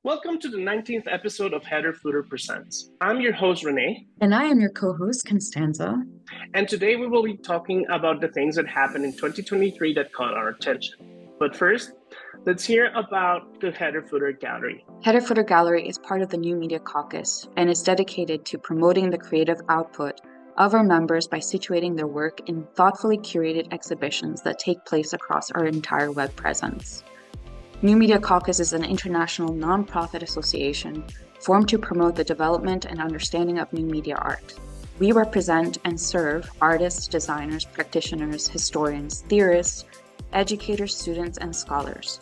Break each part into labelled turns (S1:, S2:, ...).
S1: Welcome to the 19th episode of Header Footer Presents. I'm your host, Rene,
S2: And I am your co-host, Constanza.
S1: and today we will be talking about the things that happened in 2023 that caught our attention. But first, let's hear about the Header Footer Gallery.
S2: Header Footer Gallery is part of the New Media Caucus and is dedicated to promoting the creative output of our members by situating their work in thoughtfully curated exhibitions that take place across our entire web presence. New Media Caucus is an international nonprofit association formed to promote the development and understanding of new media art. We represent and serve artists, designers, practitioners, historians, theorists, educators, students, and scholars.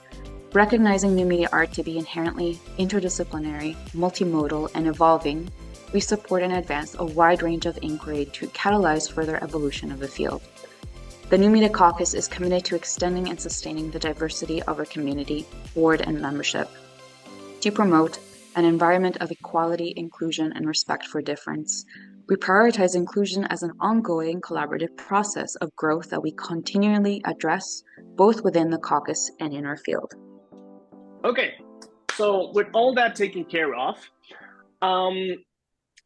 S2: Recognizing new media art to be inherently interdisciplinary, multimodal, and evolving, we support and advance a wide range of inquiry to catalyze further evolution of the field. The New Media Caucus is committed to extending and sustaining the diversity of our community, board, and membership, to promote an environment of equality, inclusion, and respect for difference. We prioritize inclusion as an ongoing collaborative process of growth that we continually address both within the caucus and in our field.
S1: Okay, so with all that taken care of,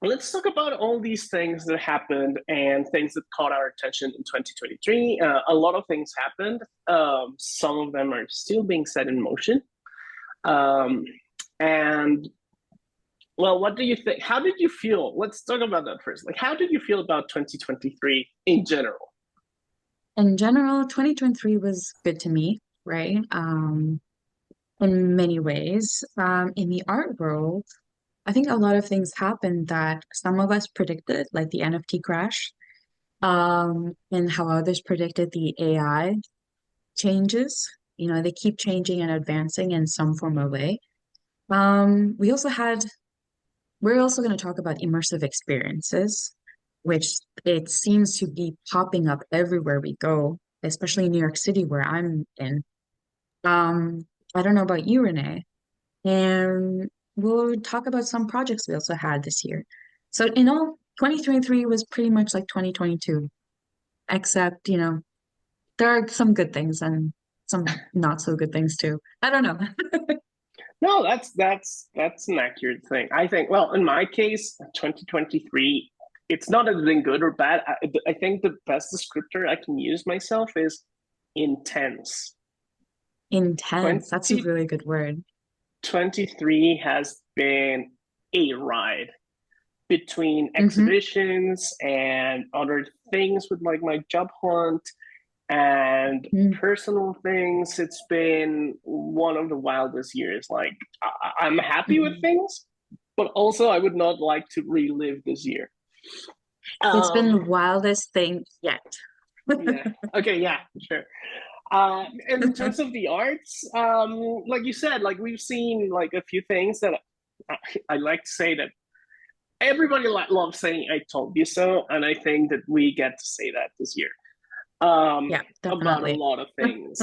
S1: let's talk about all these things that happened and things that caught our attention in 2023. A lot of things happened. Some of them are still being set in motion. And well, what do you think? How did you feel? Let's talk about that first. Like, how did you feel about 2023 in general?
S2: In general, 2023 was good to me, right? In many ways. In the art world, I think a lot of things happened that some of us predicted, like the NFT crash, and how others predicted the AI changes. You know, they keep changing and advancing in some form or way. We also had, we're also going to talk about immersive experiences, which it seems to be popping up everywhere we go, especially in New York City, where I'm in. Um, I don't know about you, Renee. And we'll talk about some projects we also had this year. So in all, 2023 was pretty much like 2022, except, there are some good things and some not so good things too. I don't know.
S1: No, that's an accurate thing. I think. Well, in my case, 2023, it's not as been good or bad. I think the best descriptor I can use myself is intense.
S2: Intense. That's a really good word.
S1: 2023 has been a ride between exhibitions and other things with like my job hunt and personal things. It's been one of the wildest years. Like, I'm happy with things, but also I would not like to relive this year.
S2: It's been the wildest thing yet.
S1: Yeah. Okay. Yeah. Sure. And in terms of the arts, like you said, like we've seen like a few things that I like to say that everybody loves saying "I told you so," and I think that we get to say that this year.
S2: Yeah,
S1: About a
S2: definitely.
S1: lot of things.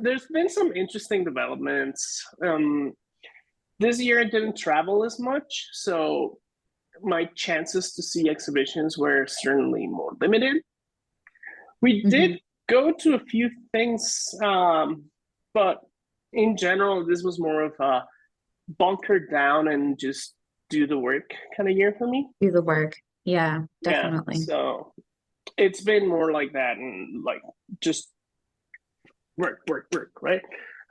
S1: There's been some interesting developments. This year I didn't travel as much, so my chances to see exhibitions were certainly more limited. We did go to a few things, but in general, this was more of a bunker down and just do the work kind of year for me.
S2: Do the work. Yeah,
S1: Yeah,
S2: definitely.
S1: so it's been more like that and like just work, work, work, right?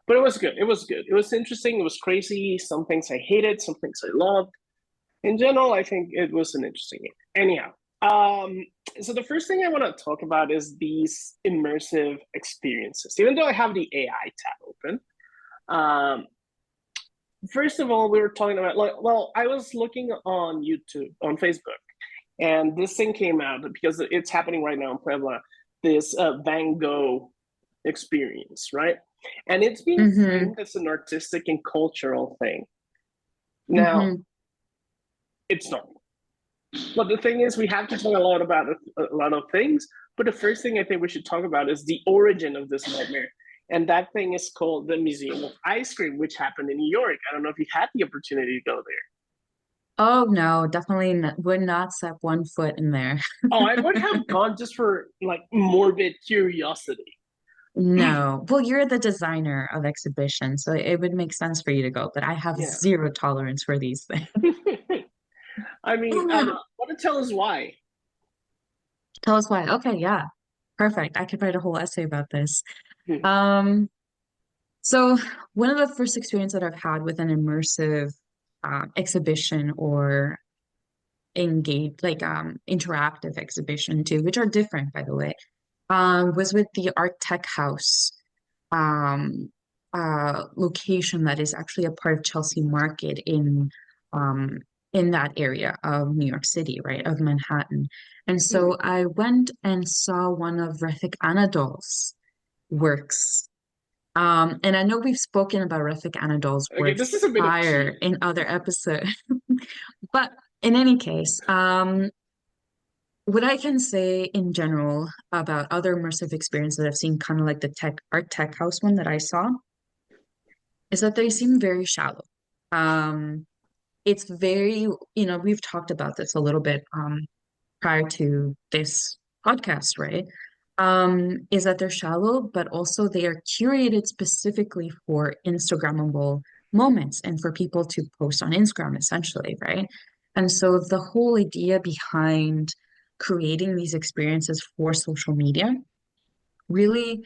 S1: But it was good. It was good. It was interesting. It was crazy. Some things I hated, some things I loved. In general, I think it was an interesting game. Anyhow, so the first thing I want to talk about is these immersive experiences. Even though I have the AI tab open, first of all, we were talking about like, well, I was looking on YouTube, on Facebook, and this thing came out because it's happening right now in Puebla. This Van Gogh experience, right? And it's being framed as an artistic and cultural thing. Now, it's not. But the thing is, we have to talk a lot about a lot of things. But the first thing I think we should talk about is the origin of this nightmare. And that thing is called the Museum of Ice Cream, which happened in New York. I don't know if you had the opportunity to go there.
S2: Oh no, definitely would not step one foot in there.
S1: Oh, I would have gone just for like morbid curiosity.
S2: No. Well, you're the designer of exhibitions, so it would make sense for you to go, but I have
S1: Yeah.
S2: zero tolerance for these things.
S1: I mean, want to tell us why?
S2: Tell us why. Okay, yeah. Perfect. I could write a whole essay about this.
S1: Hmm.
S2: Um, so one of the first experience that I've had with an immersive exhibition or interactive exhibition too, which are different by the way, was with the Art Tech House um, location that is actually a part of Chelsea Market um, in that area of New York City, right, of Manhattan. And
S1: Hmm.
S2: so I went and saw one of Refik Anadol's works. And I know we've spoken about Refik Anadol's
S1: Okay,
S2: works
S1: this is a bit of
S2: prior
S1: tea.
S2: in other episodes, but in any case, what I can say in general about other immersive experiences that I've seen, kind of like the art tech house one that I saw, is that they seem very shallow. Um, it's very, we've talked about this a little bit prior to this podcast, right? Is that they're shallow, but also they are curated specifically for Instagrammable moments and for people to post on Instagram, essentially, right? And so the whole idea behind creating these experiences for social media really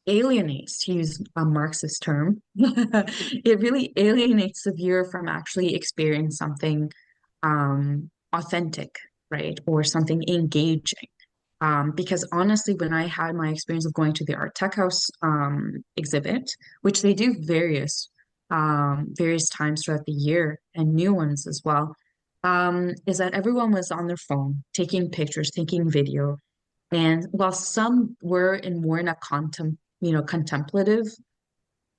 S2: alienates, to use a Marxist term, it really alienates the viewer from actually experiencing something authentic, right? Or something engaging. Because honestly, when I had my experience of going to the Art Tech House exhibit, which they do various times throughout the year and new ones as well, is that everyone was on their phone, taking pictures, taking video, and while some were in more in a contemplative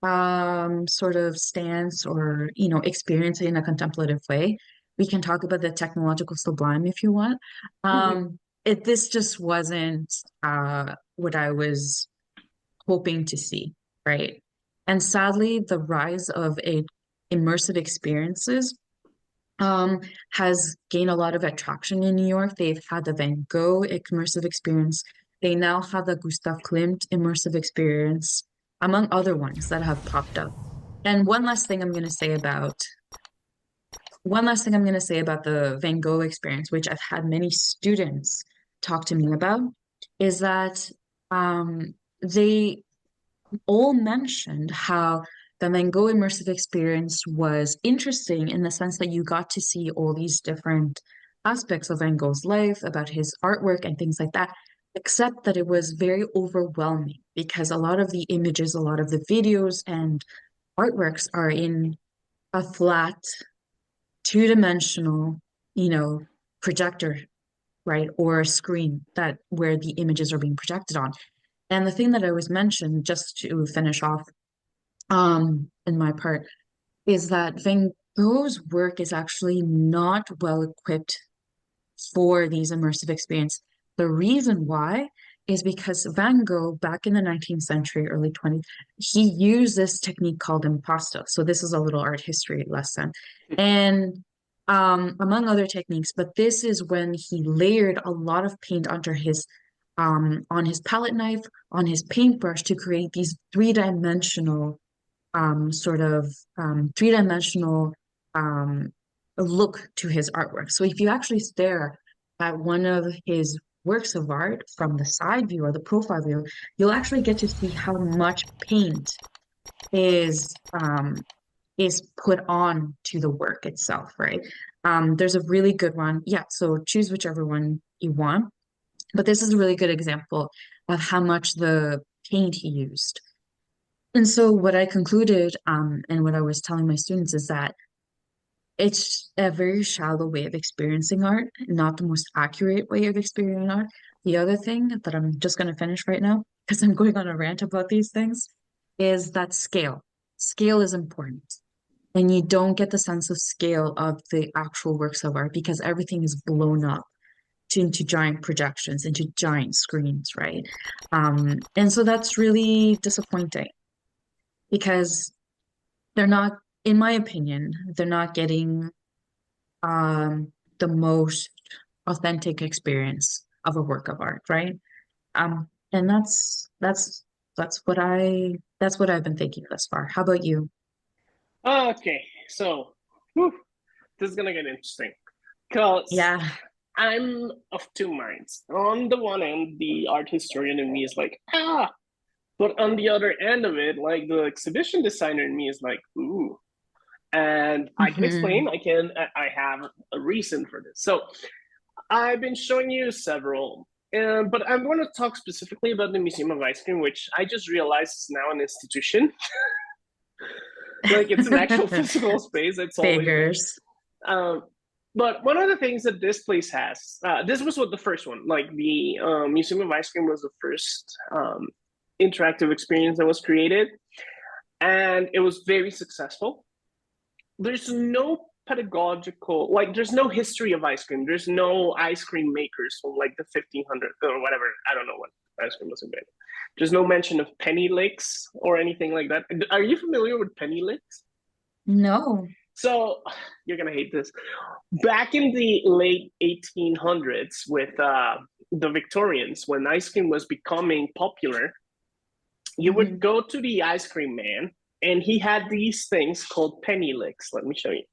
S2: sort of stance or, experience it in a contemplative way, we can talk about the technological sublime if you want.
S1: Mhm.
S2: This just wasn't what I was hoping to see, right? And sadly, the rise of immersive experiences um, has gained a lot of attraction in New York. They've had the Van Gogh immersive experience. They now have the Gustav Klimt immersive experience, among other ones that have popped up. And one last thing I'm going to say about the Van Gogh experience, which I've had many students talk to me about, is that they all mentioned how the Van Gogh immersive experience was interesting in the sense that you got to see all these different aspects of Van Gogh's life, about his artwork and things like that, except that it was very overwhelming because a lot of the images, a lot of the videos and artworks are in a flat, two-dimensional, you know, projector, right, or a screen that where the images are being projected on. And the thing that I was mentioned, just to finish off in my part, is that Van Gogh's work is actually not well equipped for these immersive experience. The reason why is because Van Gogh, back in the 19th century, early 20th, he used this technique called impasto. So this is a little art history lesson. And among other techniques, but this is when he layered a lot of paint under his on his palette knife, on his paintbrush to create these three-dimensional three-dimensional um, look to his artwork. So if you actually stare at one of his works of art from the side view or the profile view, you'll actually get to see how much paint is um, is put on to the work itself, right? There's a really good one. Yeah, so choose whichever one you want. But this is a really good example of how much the paint he used. And so what I concluded, and what I was telling my students is that it's a very shallow way of experiencing art, not the most accurate way of experiencing art. The other thing that I'm just going to finish right now, because I'm going on a rant about these things, is that scale. Scale is important. And you don't get the sense of scale of the actual works of art because everything is blown up into giant projections, into giant screens, right? And so that's really disappointing because they're not, in my opinion, they're not getting the most authentic experience of a work of art, right? And that's That's what I've been thinking thus far. How about you?
S1: Okay, so whew, this is gonna get interesting because
S2: Yeah.
S1: I'm of two minds. On the one end, the art historian in me is like, ah, but on the other end of it, like the exhibition designer in me is like, ooh. And I can
S2: Hmm.
S1: explain. I have a reason for this. So I've been showing you several, but I'm going to talk specifically about the Museum of Ice Cream, which I just realized is now an institution. Like it's an actual physical space. It's always been.
S2: Figures.
S1: Um, but one of the things that this place has, this was what the first one, like the Museum of Ice Cream was the first interactive experience that was created, and it was very successful. There's no pedagogical, like there's no history of ice cream. There's no ice cream makers from like the 1500s or whatever. I don't know when ice cream was invented. There's no mention of penny licks or anything like that. Are you familiar with penny licks?
S2: No.
S1: So you're gonna hate this. Back in the late 1800s, with the Victorians, when ice cream was becoming popular, you would
S2: Hmm.
S1: go to the ice cream man, and he had these things called penny licks. Let me show you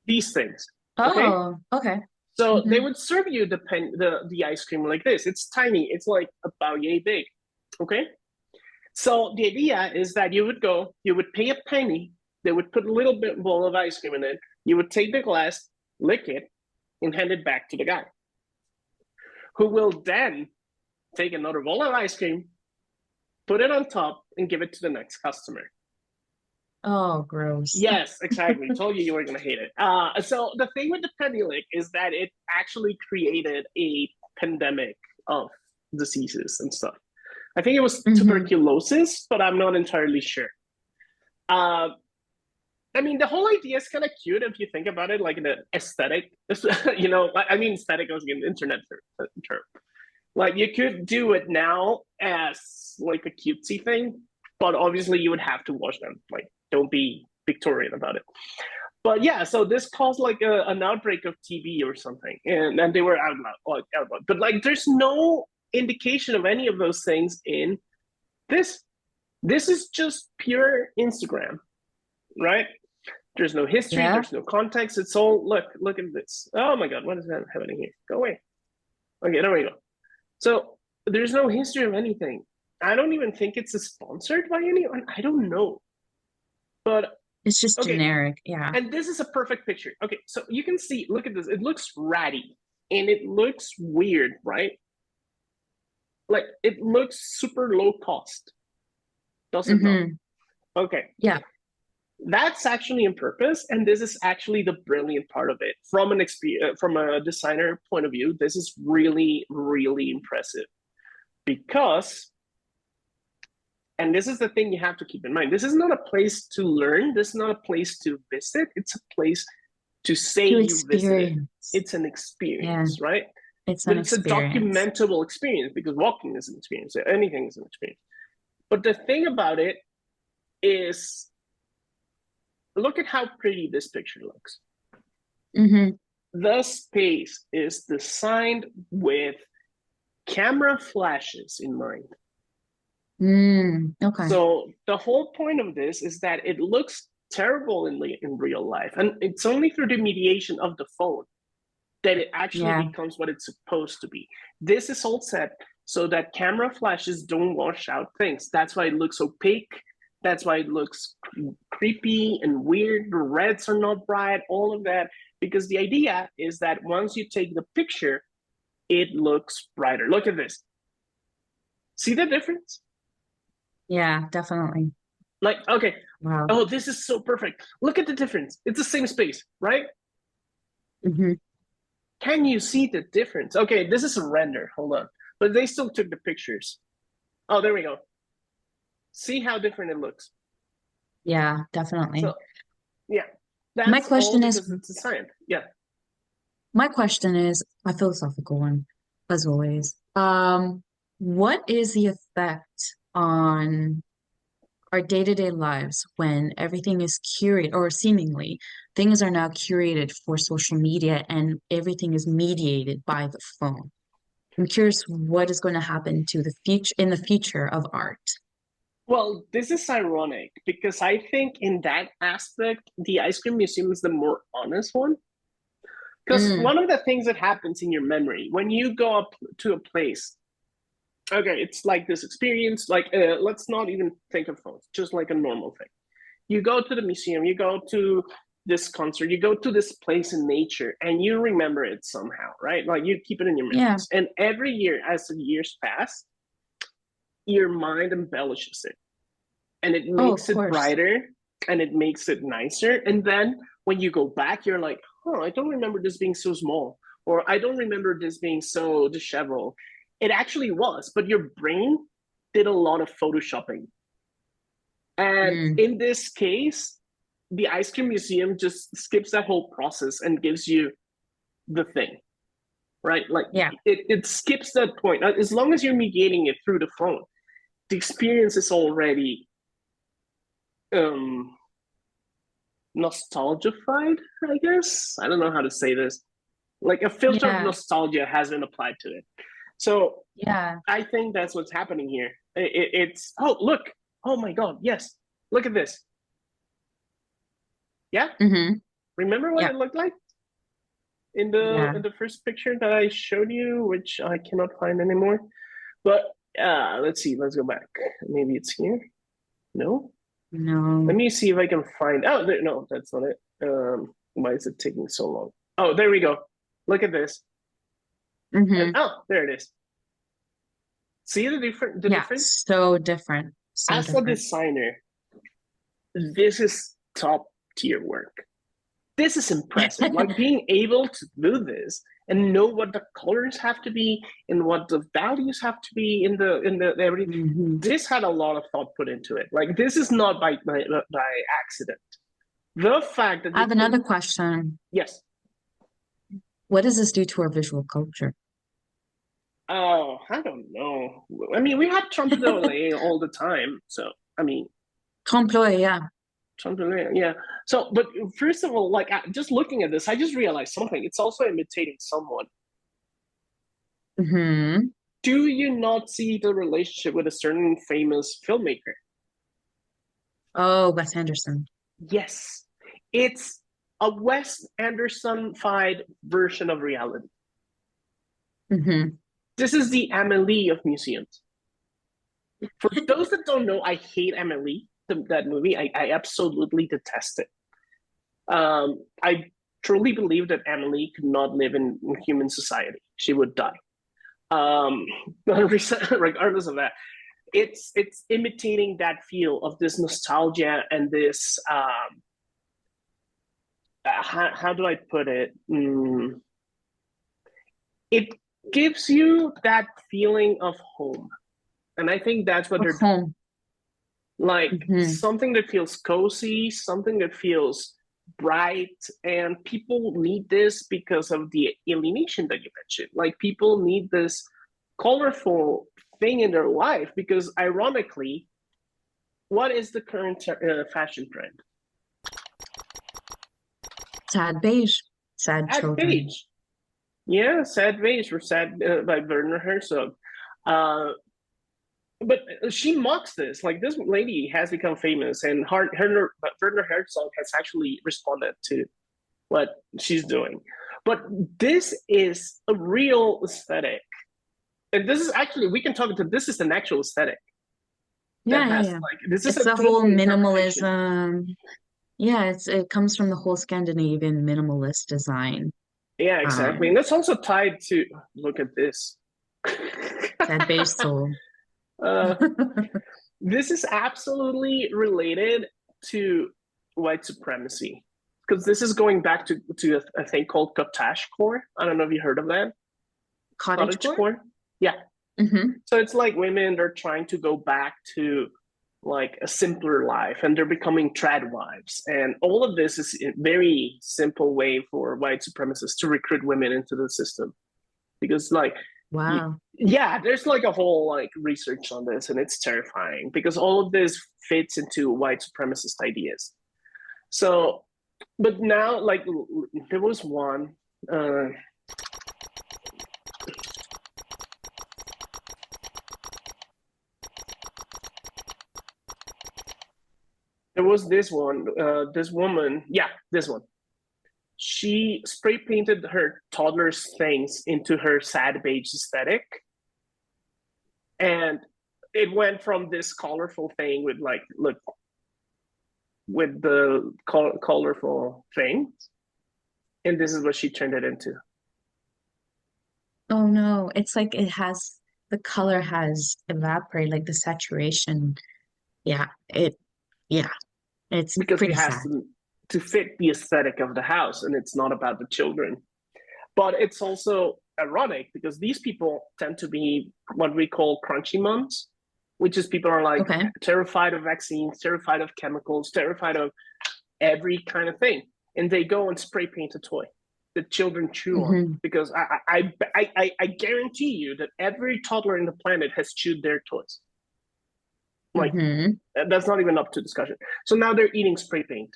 S1: these things. Okay,
S2: Oh, okay.
S1: so they
S2: Hmm.
S1: would serve you the ice cream like this. It's tiny. It's like about yay big. Okay, so the idea is that you would go, you would pay a penny. They would put a little bit bowl of ice cream in it. You would take the glass, lick it, and hand it back to the guy, who will then take another bowl of ice cream, put it on top, and give it to the next customer.
S2: Oh, gross.
S1: Yes, exactly. Told you were gonna hate it. So the thing with the penny lick is that it actually created a pandemic of diseases and stuff. I think it was
S2: Hmm.
S1: tuberculosis, but I'm not entirely sure. Uh, I mean, the whole idea is kind of cute if you think about it, like the aesthetic. I mean, aesthetic was an internet term. Like you could do it now as like a cutesy thing, but obviously you would have to wash them. Like, don't be Victorian about it. But yeah, so this caused like an outbreak of TB or something, and they were outlawed. But like, there's no indication of any of those things in this. This is just pure Instagram, right? There's no history.
S2: Yeah.
S1: There's no context. It's all look at this. Oh my god, what is that happening here? Go away. Okay, there we go. So there's no history of anything. I don't even think it's sponsored by anyone. I don't know. But
S2: It's just
S1: okay,
S2: generic. Yeah.
S1: and this is a perfect picture. Okay, so you can see, look at this. It looks ratty and it looks weird, right? Like it looks super low cost, does it not?
S2: Hmm.
S1: Okay,
S2: Yeah.
S1: that's actually on purpose, and this is actually the brilliant part of it. From a designer point of view, this is really, really impressive because, and this is the thing you have to keep in mind, this is not a place to learn, this is not a place to visit, it's a place to say
S2: To
S1: you visited.
S2: experience.
S1: It's an
S2: Yeah.
S1: experience, right?
S2: It's
S1: But
S2: an
S1: it's a
S2: experience.
S1: documentable experience because walking is an experience, anything is an experience. But the thing about it is, look at how pretty this picture looks.
S2: Hmm.
S1: The space is designed with camera flashes in mind.
S2: Okay.
S1: So the whole point of this is that it looks terrible in real life, and it's only through the mediation of the phone that it actually
S2: Yeah.
S1: becomes what it's supposed to be. This is all set so that camera flashes don't wash out things. That's why it looks opaque. That's why it looks creepy and weird. The reds are not bright, all of that. Because the idea is that once you take the picture, it looks brighter. Look at this. See the difference?
S2: Yeah, definitely.
S1: Like, okay,
S2: Wow.
S1: oh, this is so perfect. Look at the difference. It's the same space, right?
S2: Hmm.
S1: Can you see the difference? Okay, this is a render. Hold on. But they still took the pictures. Oh, there we go. See how different it looks.
S2: Yeah,
S1: So,
S2: definitely.
S1: yeah,
S2: My
S1: that's all
S2: question is,
S1: because it's assigned. Yeah.
S2: my question is a philosophical one, as always. What is the effect on our day-to-day lives when everything is curated, or seemingly things are now curated for social media and everything is mediated by the phone? I'm curious what is going to happen to the future in the future of art.
S1: Well, this is ironic because I think in that aspect, the ice cream museum is the more honest one. Because
S2: Mm,
S1: one of the things that happens in your memory when you go up to a place, okay, it's like this experience, like let's not even think of phones, just like a normal thing. You go to the museum, you go to this concert, you go to this place in nature, and you remember it somehow, right? Like you keep it in your
S2: yeah.
S1: memories. And every year, as the years pass, your mind embellishes it and it
S2: Oh, of
S1: makes it
S2: course.
S1: brighter and it makes it nicer. And then when you go back, you're like, oh, I don't remember this being so small, or I don't remember this being so disheveled. It actually was, but your brain did a lot of photoshopping. And
S2: Mm,
S1: in this case, the ice cream museum just skips that whole process and gives you the thing, right? Like
S2: yeah.
S1: it skips that point. As long as you're mediating it through the phone, the experience is already um nostalgified, I guess. I don't know how to say this. Like a filter of
S2: Yeah.
S1: nostalgia has been applied to it. So
S2: Yeah.
S1: I think that's what's happening here. It's oh look, oh my god, yes, look at this. Yeah,
S2: Mm-hmm.
S1: remember what
S2: Yeah.
S1: it looked like
S2: Yeah.
S1: in the first picture that I showed you, which I cannot find anymore. But let's see, let's go back. Maybe it's here. No, let
S2: No.
S1: me see if I can find. Oh, there, no, that's not it. Why is it taking so long? Oh, there we go. Look at this. And
S2: Mm-hmm.
S1: oh, there it is. See the
S2: Yeah.
S1: difference?
S2: So different. So
S1: As a
S2: different.
S1: designer, this is top tier work. This is impressive. Like being able to do this and know what the colors have to be and what the values have to be in the everything.
S2: Hmm.
S1: This had a lot of thought put into it. Like this is not by accident. The fact that
S2: I
S1: you
S2: have
S1: can
S2: another question.
S1: yes.
S2: What does this do to our visual culture?
S1: Oh, I don't know. I mean, we have Trump delay all the time. So I mean,
S2: Trompe-l'œil, yeah.
S1: Trump delay, yeah. So, but first of all, like just looking at this, I just realized something. It's also imitating someone.
S2: Mm-hmm.
S1: Do you not see the relationship with a certain famous filmmaker?
S2: Oh, Wes Anderson.
S1: Yes, it's a Wes Anderson-fied version of reality.
S2: Mm-hmm.
S1: This is the Amelie of museums. For those that don't know, I hate Amelie, that movie. I absolutely detest it. I truly believe that Amelie could not live in human society. She would die. Um, regardless of that, it's imitating that feel of this nostalgia and this how do I put it? It gives you that feeling of home, and I think that's what
S2: Of
S1: they're doing.
S2: home.
S1: Like
S2: Mm-hmm.
S1: something that feels cozy, something that feels bright, and people need this because of the alienation that you mentioned. Like people need this colorful thing in their life because ironically, what is the current fashion trend?
S2: Sad beige. Sad
S1: Sad
S2: children.
S1: beige. Yeah, sad beige or sad by Werner Herzog. Uh, but she mocks this. Like this lady has become famous, and Werner Herzog has actually responded to what she's doing. But this is a real aesthetic, and this is actually we can talk about this is an actual aesthetic that
S2: Yeah, yeah,
S1: has
S2: yeah.
S1: like this is
S2: It's
S1: a
S2: the
S1: total
S2: whole
S1: interpretation.
S2: minimalism. Yeah, it comes from the whole Scandinavian minimalist design.
S1: Yeah, exactly, and
S2: Um,
S1: that's also tied to look at this.
S2: Sad beige soul.
S1: uh, this is absolutely related to white supremacy because this is going back to a thing called cottage core. I don't know if you heard of that. Cottage
S2: Cottagecore?
S1: core. Yeah.
S2: Mm-hmm.
S1: So it's like women, they're trying to go back to like a simpler life and they're becoming trad wives. And all of this is a very simple way for white supremacists to recruit women into the system. Because like
S2: Wow.
S1: yeah, there's like a whole like research on this and it's terrifying because all of this fits into white supremacist ideas. So but now like there was one uh There was this one, this woman, yeah, this one. She spray painted her toddler's things into her sad beige aesthetic. And it went from this colorful thing with like, look, with the colorful things. And this is what she turned it into.
S2: Oh no, it's like the color has evaporated, like the saturation. Yeah, yeah, it's
S1: Because it
S2: pretty
S1: has
S2: sad.
S1: to fit the aesthetic of the house, and it's not about the children. But it's also ironic because these people tend to be what we call crunchy moms, which is people are like
S2: Okay.
S1: terrified of vaccines, terrified of chemicals, terrified of every kind of thing, and they go and spray paint a toy that children chew on.
S2: Mm-hmm.
S1: Because I guarantee you that every toddler in the planet has chewed their toys. Like,
S2: Mm-hmm.
S1: that's not even up to discussion. So now they're eating spray paint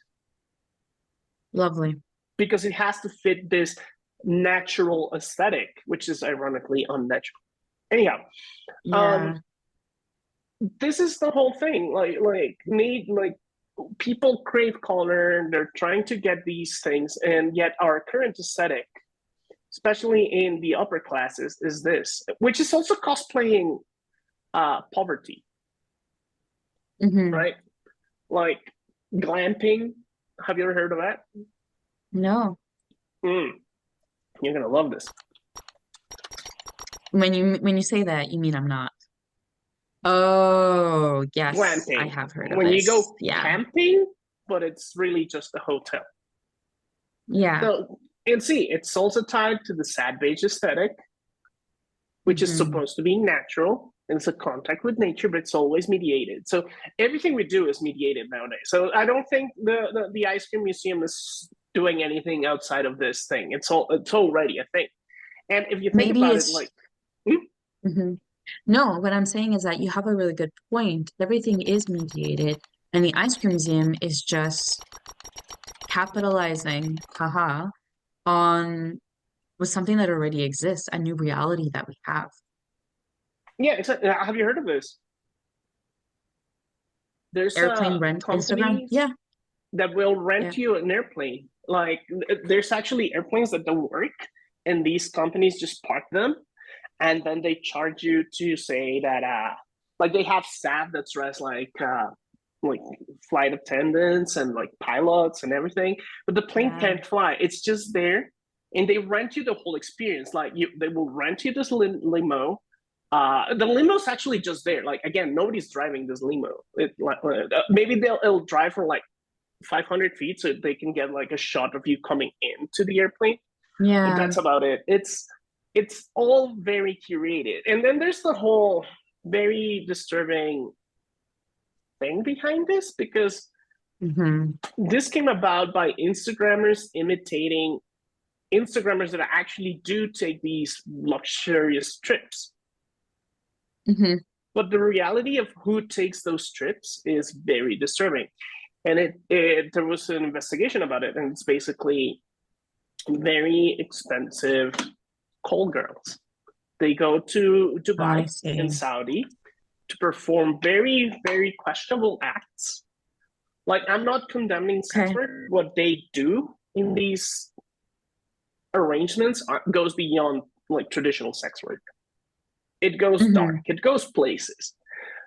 S2: Lovely.
S1: because it has to fit this natural aesthetic, which is ironically unnatural. Anyhow,
S2: Yeah.
S1: this is the whole thing. Like people crave color. They're trying to get these things, and yet our current aesthetic, especially in the upper classes, is this, which is also cosplaying poverty,
S2: Mm-hmm.
S1: right? Like glamping. Have you ever heard of that?
S2: No.
S1: Mm, you're gonna love this.
S2: When you say that, you mean I'm not. Oh, yes, I
S1: Glamping.
S2: have heard of
S1: When you
S2: this.
S1: go
S2: Yeah.
S1: camping, but it's really just a hotel.
S2: Yeah.
S1: So, and see, it's also tied to the sad beige aesthetic, which is
S2: Mm-hmm.
S1: supposed to be natural. And it's a contact with nature, but it's always mediated. So everything we do is mediated nowadays. So I don't think the ice cream museum is doing anything outside of this thing. It's already a thing. And if you think
S2: Maybe
S1: about it, like,
S2: it's hmm No, what I'm saying is that you have a really good point. Everything is mediated, and the ice cream museum is just capitalizing, haha, on with something that already exists, a new reality that we have.
S1: yeah, have you heard of this? There's
S2: Airplane
S1: a
S2: rent Instagram.
S1: company
S2: Yeah,
S1: that will
S2: yeah.
S1: rent you an airplane. Like there's actually airplanes that don't work, and these companies just park them, and then they charge you to say that like they have staff that's dressed like flight attendants and like pilots and everything, but the plane
S2: Yeah.
S1: can't fly. It's just there, and they rent you the whole experience. Like they will rent you this limo. The limo's actually just there. Like again, nobody's driving this limo. Maybe it'll drive for like 500 feet so they can get like a shot of you coming into the airplane, but
S2: Yeah.
S1: that's about it. It's all very curated, and then there's the whole very disturbing thing behind this because
S2: hmm
S1: this came about by Instagrammers imitating Instagrammers that actually do take these luxurious trips.
S2: hmm
S1: But the reality of who takes those trips is very disturbing. And there was an investigation about it, and it's basically very expensive call girls. They go to
S2: I
S1: Dubai
S2: see.
S1: and Saudi to perform very, very questionable acts. Like, I'm not condemning sex
S2: Okay.
S1: work. What they do in these arrangements goes beyond like traditional sex work. It goes dark.
S2: hmm
S1: It goes places.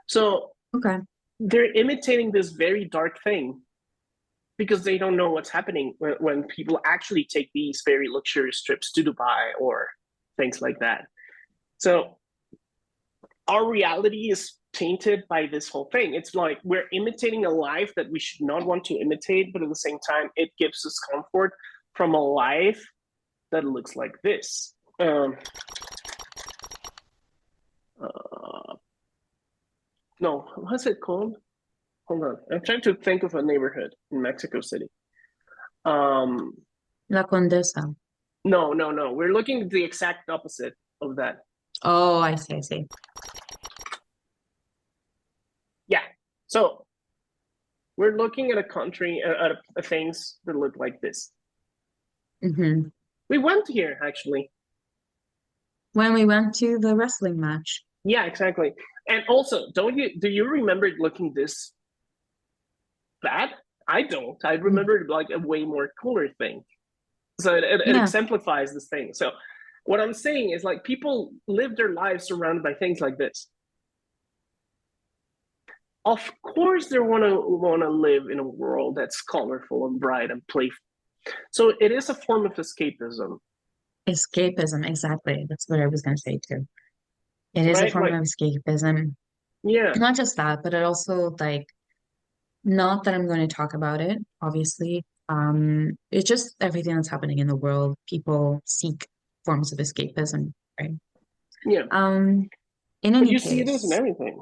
S1: So
S2: Okay.
S1: they're imitating this very dark thing because they don't know what's happening when people actually take these very luxurious trips to Dubai or things like that. So our reality is tainted by this whole thing. It's like we're imitating a life that we should not want to imitate, but at the same time, it gives us comfort from a life that looks like this. Uh, no, what's it called? Hold on. I'm trying to think of a neighborhood in Mexico City. Um,
S2: La Condesa.
S1: no. We're looking at the exact opposite of that.
S2: Oh, I see, I see.
S1: Yeah. So we're looking at a country, at things that look like this.
S2: hmm
S1: We went here actually.
S2: When we went to the wrestling match.
S1: Yeah, exactly. And also, do you remember it looking this bad? I don't. I
S2: Mm.
S1: remember like a way more cooler thing. So it
S2: Yeah.
S1: exemplifies this thing. So what I'm saying is like people live their lives surrounded by things like this. Of course, they want to live in a world that's colorful and bright and playful. So it is a form of escapism,
S2: Escapism, exactly. That's what I was going to say too. It is a
S1: right?
S2: form
S1: Like,
S2: of escapism.
S1: yeah.
S2: Not just that, but it also like, not that I'm going to talk about it, obviously. It's just everything that's happening in the world. People seek forms of escapism, right?
S1: Yeah.
S2: Um, in
S1: But
S2: any
S1: you see this in
S2: case,
S1: everything.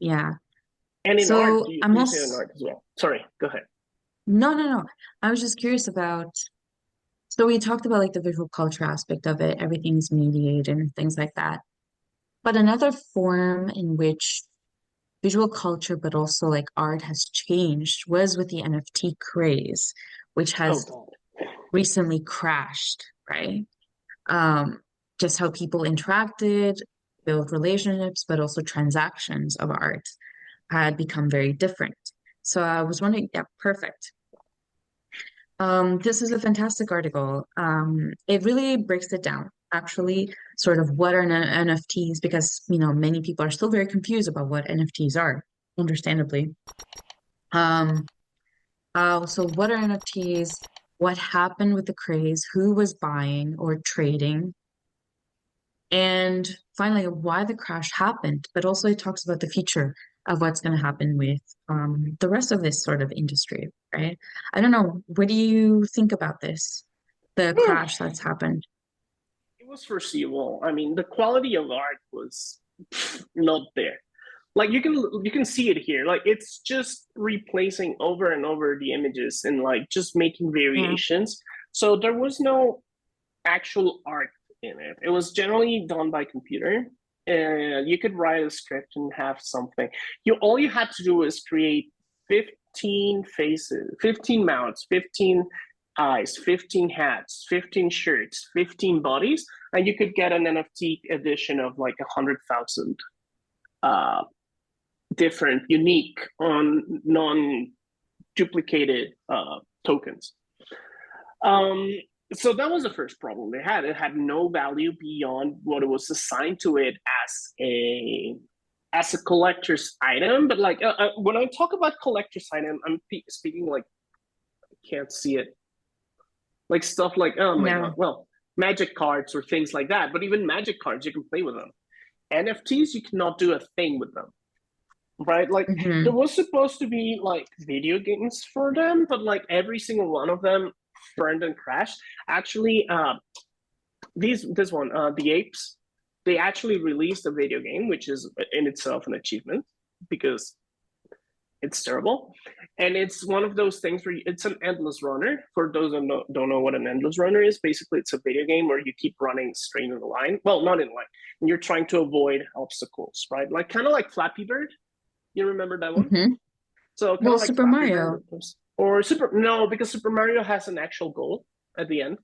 S2: yeah.
S1: And in art,
S2: So I'm
S1: you see it in
S2: also,
S1: art as well. Sorry, go ahead.
S2: no, no, no. I was just curious about, so we talked about like the visual culture aspect of it, everything is mediated and things like that. But another form in which visual culture, but also like art has changed was with the NFT craze, which
S1: Oh
S2: has
S1: God.
S2: recently crashed, right? Um, just how people interacted, build relationships, but also transactions of art had become very different. So I was wondering, yeah, perfect. This is a fantastic article. It really breaks it down, actually, sort of what are NFTs, because many people are still very confused about what NFTs are, understandably. Um, so what are NFTs? What happened with the craze? Who was buying or trading? And finally, why the crash happened. But also, it talks about the future of what's going to happen with the rest of this sort of industry, right? I don't know. What do you think about this? The crash that's happened?
S1: It was foreseeable. I mean, the quality of art was not there. Like you can see it here. Like it's just replacing over and over the images and like just making
S2: Yeah.
S1: variations. So there was no actual art in it. It was generally done by computer. And you could write a script and have something. All you had to do was create 15 faces, 15 mouths, 15 eyes, 15 hats, 15 shirts, 15 bodies, and you could get an NFT edition of like 100,000 uh, different, unique, on non-duplicated tokens. Um, so that was the first problem they had. It had no value beyond what it was assigned to it as a collector's item. But like when I talk about collector's item, I'm speaking like I can't see it, like stuff like oh my god,
S2: No.
S1: well, magic cards or things like that. But even magic cards, you can play with them. NFTs, you cannot do a thing with them, right? Like there
S2: Hmm.
S1: was supposed to be like video games for them, but like every single one of them burned and crashed. Actually, this one, the apes, they actually released a video game, which is in itself an achievement because it's terrible. And it's one of those things where it's an endless runner. For those who don't know what an endless runner is, basically it's a video game where you keep running straight in a line. Well, not in line, and you're trying to avoid obstacles, right? Like kind of like Flappy Bird. You remember that one?
S2: Hmm.
S1: So kind
S2: Well,
S1: of like
S2: Super
S1: Flappy Bird,
S2: Mario.
S1: or Super. No, because Super Mario has an actual goal at the end.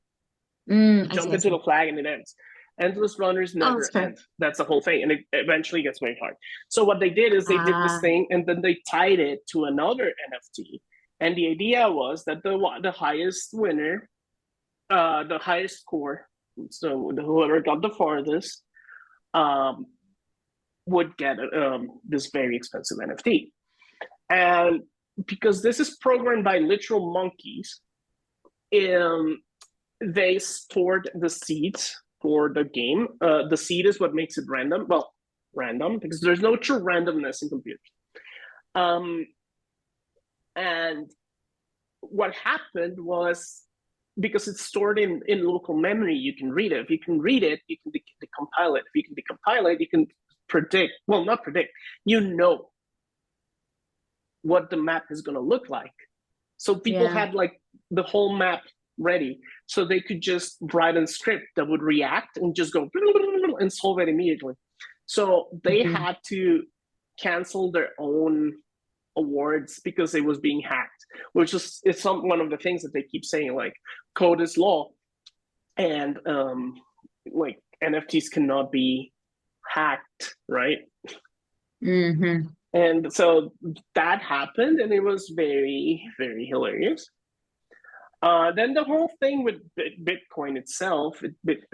S1: You
S2: I see,
S1: jump
S2: I
S1: into
S2: see.
S1: the flag and it ends. Endless runners
S2: Oh,
S1: never
S2: that's fair.
S1: end. That's the whole thing, and it eventually gets very hard. So what they did is they did this
S2: Ah,
S1: thing, and then they tied it to another NFT. And the idea was that the highest winner, the highest score, so whoever got the farthest, um, would get this very expensive NFT. And because this is programmed by literal monkeys, um, they stored the seeds for the game. The seed is what makes it random. Well, random because there's no true randomness in computers. Um, and what happened was because it's stored in local memory, you can read it. If you can read it, you can decompile it. If you can decompile it, you can predict. Well, not predict. You know what the map is going to look like. So people
S2: yeah.
S1: had like the whole map ready, so they could just write a script that would react and just go and solve it immediately. So they
S2: Hmm.
S1: had to cancel their own awards because it was being hacked, which is it's one of the things that they keep saying, like code is law, and NFTs cannot be hacked, right?
S2: Hmm.
S1: And so that happened, and it was very, very hilarious. Then the whole thing with Bitcoin itself,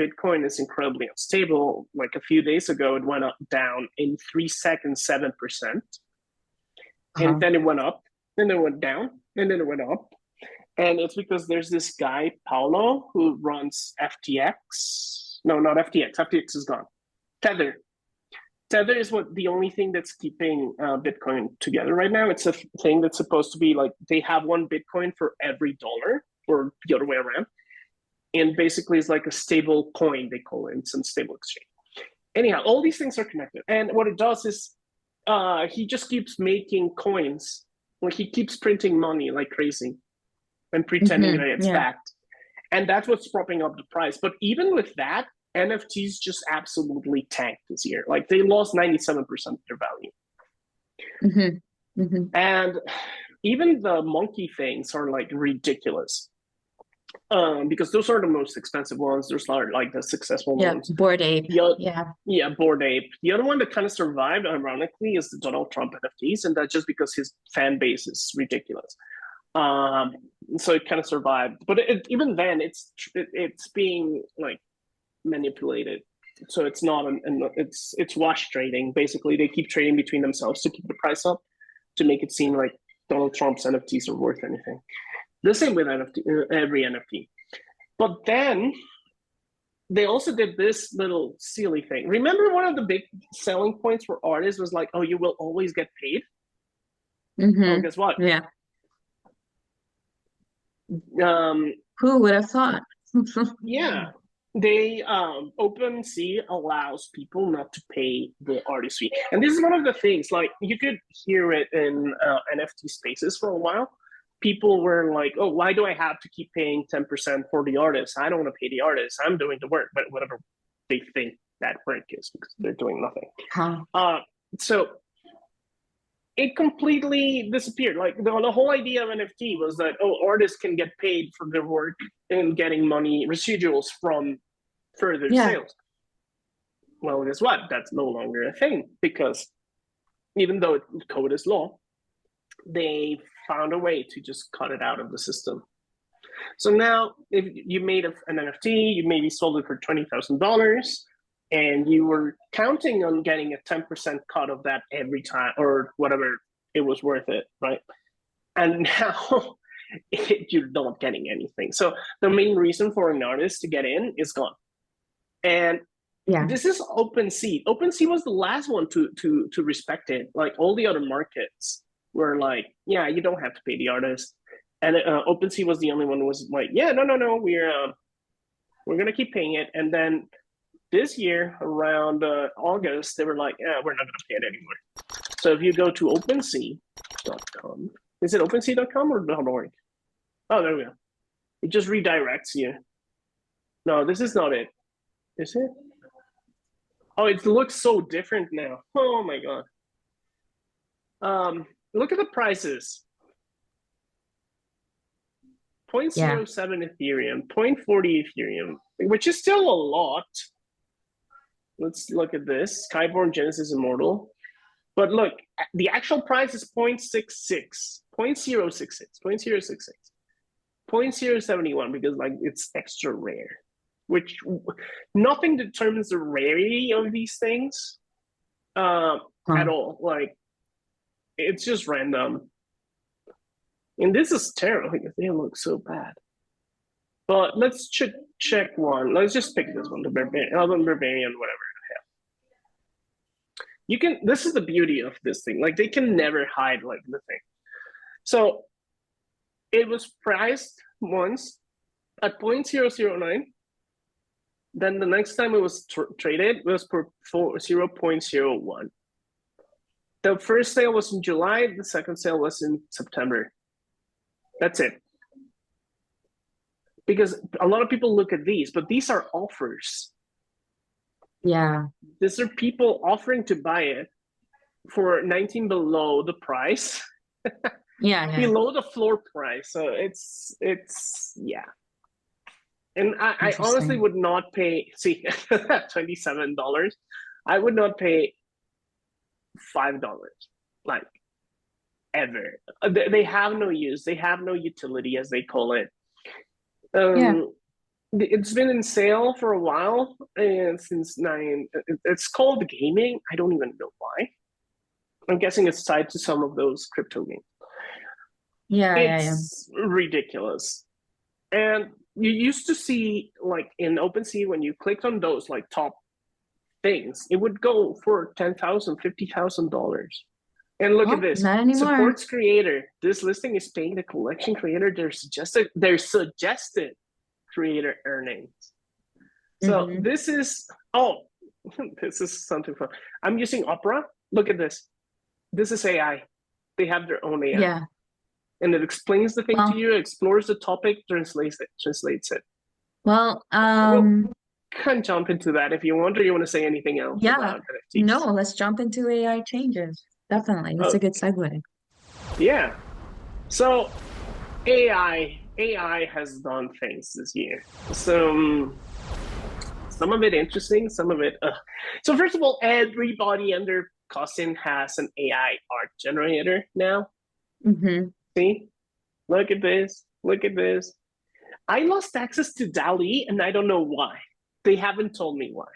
S1: Bitcoin is incredibly unstable. Like a few days ago, it went up down in 3 seconds, 7%. And then it went up, and then it went down, and then it went up. And it's because there's this guy, Paulo, who runs FTX. No, not FTX. FTX is gone. Tether. Tether is the only thing that's keeping Bitcoin together right now. It's a thing that's supposed to be like they have one Bitcoin for every dollar, or the other way around. And basically, it's like a stable coin, they call it. It's a stable exchange. Anyhow, all these things are connected. And what it does is he just keeps making coins. Like he keeps printing money like crazy and pretending that it's fact. And that's what's propping up the price. But even with that, NFTs just absolutely tanked this year. Like they lost 97% of their value. And even the monkey things are like ridiculous. Because those are the most expensive ones. Those are like the successful ones.
S2: Bored Ape.
S1: Yeah, Bored Ape. The other one that kind of survived, ironically, is the Donald Trump NFTs, and that's just because his fan base is ridiculous. So it kind of survived, but even then, it's being like manipulated. So it's not it's wash trading. Basically, they keep trading between themselves to keep the price up, to make it seem like Donald Trump's NFTs are worth anything. The same with every NFT. But then they also did this little silly thing. Remember, one of the big selling points for artists was like, oh, you will always get paid. Oh, guess what?
S2: Yeah. Who would have thought?
S1: Yeah. They OpenSea allows people not to pay the artist fee. And this is one of the things, like you could hear it in NFT spaces for a while. People were like, oh, why do I have to keep paying 10% for the artist? I don't want to pay the artist. I'm doing the work, but whatever they think that work is, because they're doing nothing. So it completely disappeared. Like the whole idea of NFT was that, oh, artists can get paid for their work and getting money, residuals from further sales. Well, guess what? That's no longer a thing, because even though code is law, they found a way to just cut it out of the system. So now, if you made an NFT, you maybe sold it for $20,000, and you were counting on getting a 10% cut of that every time, or whatever it was worth it, right? And now you're not getting anything. So the main reason for an artist to get in is gone. And this is OpenSea. OpenSea was the last one to respect it. Like all the other markets were like, yeah, you don't have to pay the artist. And OpenSea was the only one who was like, yeah, no, we're gonna keep paying it. And then this year, around August, they were like, yeah, we're not gonna pay it anymore. So if you go to OpenSea.com, is it OpenSea.com or .org? Oh, there we go. It just redirects you. No, this is not it. Is it? Oh, it looks so different now. Oh my god. Look at the prices. 0.07 Ethereum, 0.40 Ethereum, which is still a lot. Let's look at this. Skyborn Genesis Immortal. But look, the actual price is 0.66, 0.066, 0.066, 0.071, because like it's extra rare, which nothing determines the rarity of these things at all. Like, it's just random. And this is Terra. Like, they look so bad. But let's check one. Let's just pick this one, the Barbarian, whatever. You can. This is the beauty of this thing. Like, they can never hide like the thing. So it was priced once at 0.009. Then the next time it was traded was for 0.01. The first sale was in July. The second sale was in September. That's it. Because a lot of people look at these, but these are offers.
S2: Yeah.
S1: These are people offering to buy it for 19 below the price. Below the floor price. So it's yeah. And I honestly would not pay, see, $27. I would not pay $5 like ever. They have no use. They have no utility, as they call it.
S2: Yeah.
S1: It's been in sale for a while, and since nine, it's called gaming. I don't even know why. I'm guessing it's tied to some of those crypto games.
S2: Yeah.
S1: It's ridiculous. And you used to see, like in OpenSea, when you clicked on those like top things, it would go for $10,000, $50,000. And look at
S2: Well,
S1: this,
S2: not anymore.
S1: supports creator. This listing is paying the collection creator their suggested creator earnings. So
S2: Hmm.
S1: this is this is something fun. I'm using Opera. Look at this. This is AI. They have their own AI.
S2: Yeah.
S1: And it explains the thing to
S2: Well,
S1: you, explores the topic, translates it.
S2: well,
S1: We'll can jump into that if you want, or you want to say anything else
S2: yeah.
S1: about
S2: No,
S1: NFTs.
S2: let's jump into AI changes. Definitely. It's
S1: Oh,
S2: a good segue.
S1: yeah. So AI has done things this year. Some of it interesting, some of it. So first of all, everybody under Costin has an AI art generator now.
S2: Hmm.
S1: See, look at this. Look at this. I lost access to DALL-E, and I don't know why. They haven't told me why.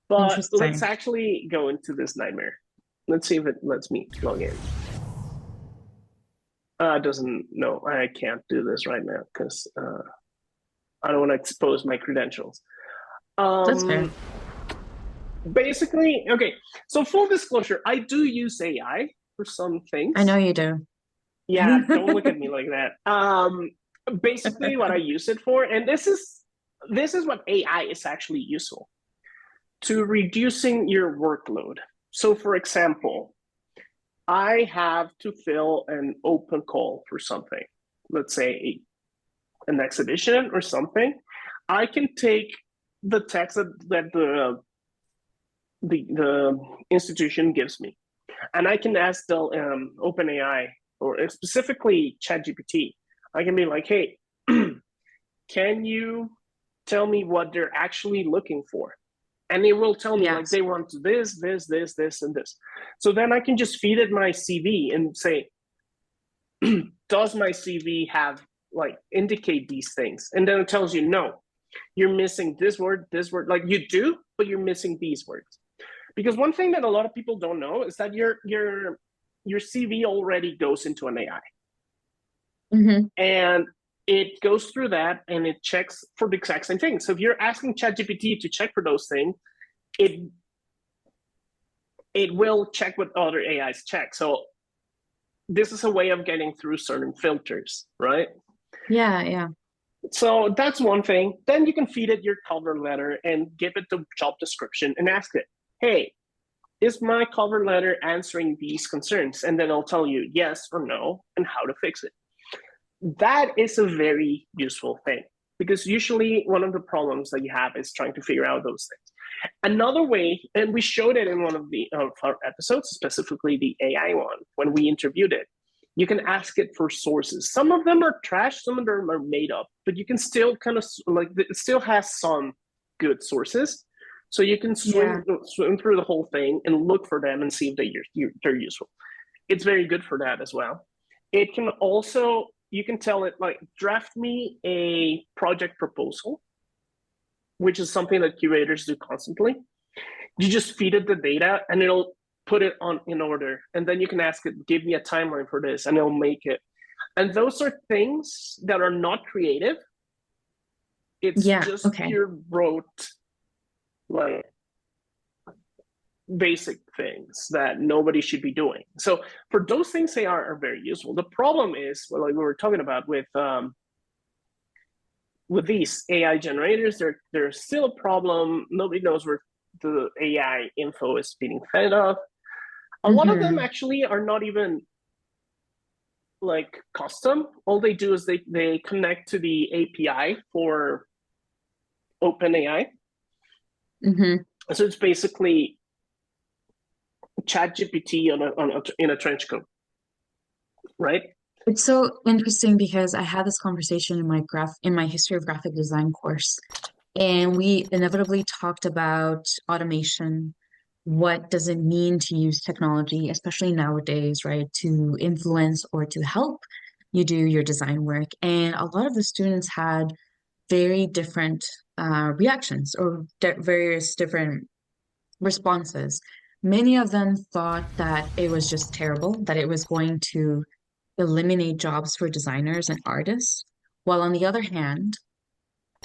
S1: But let's
S2: Interesting.
S1: actually go into this nightmare. Let's see if it lets me log in. Doesn't, no, I can't do this right now because I don't want to expose my credentials.
S2: That's fair.
S1: Basically, okay, so full disclosure, I do use AI for some
S2: I know
S1: things.
S2: you do.
S1: Yeah, don't look at me like that. Basically what I use it for, and this is what AI is actually useful to reducing your workload. So for example, I have to fill an open call for something, let's say an exhibition or something. I can take the text that the institution gives me, and I can ask the OpenAI or specifically ChatGPT. I can be like, hey, can you tell me what they're actually looking for? And it will tell me like
S2: Yes.
S1: they want this, and this. So then I can just feed it my CV and say, does my CV have like indicate these things? And then it tells you, no, you're missing this word, this word. Like you do, but you're missing these words. Because one thing that a lot of people don't know is that your CV already goes into an AI,
S2: Hmm.
S1: and it goes through that and it checks for the exact same thing. So if you're asking ChatGPT to check for those things, it will check what other AIs check. So this is a way of getting through certain filters, right?
S2: Yeah.
S1: So that's one thing. Then you can feed it your cover letter and give it the job description and ask it, hey, is my cover letter answering these concerns? And then I'll tell you yes or no and how to fix it. That is a very useful thing because usually one of the problems that you have is trying to figure out those things. Another way, and we showed it in one of our episodes, specifically the AI one, when we interviewed it, you can ask it for sources. Some of them are trash, some of them are made up, but you can still kind of like it still has some good sources. So you can
S2: Yeah.
S1: swim through the whole thing and look for them and see if they're useful. It's very good for that as well. It can also, you can tell it like draft me a project proposal, which is something that curators do constantly. You just feed it the data and it'll put it on in order, and then you can ask it, give me a timeline for this, and it'll make it. And those are things that are not creative. It's
S2: Yeah.
S1: just
S2: Okay.
S1: pure rote, like basic things that nobody should be doing. So for those things, they are very useful. The problem is, well, like we were talking about with these AI generators, there's still a problem. Nobody knows where the AI info is being fed off. A lot of them
S2: Hmm.
S1: actually are not even like custom. All they do is they connect to the API for OpenAI.
S2: Hmm.
S1: So it's basically ChatGPT in a trench coat, right?
S2: It's so interesting because I had this conversation in my history of graphic design course, and we inevitably talked about automation what does it mean to use technology, especially nowadays, right, to influence or to help you do your design work. And a lot of the students had very different reactions or various different responses. Many of them thought that it was just terrible, that it was going to eliminate jobs for designers and artists, while on the other hand,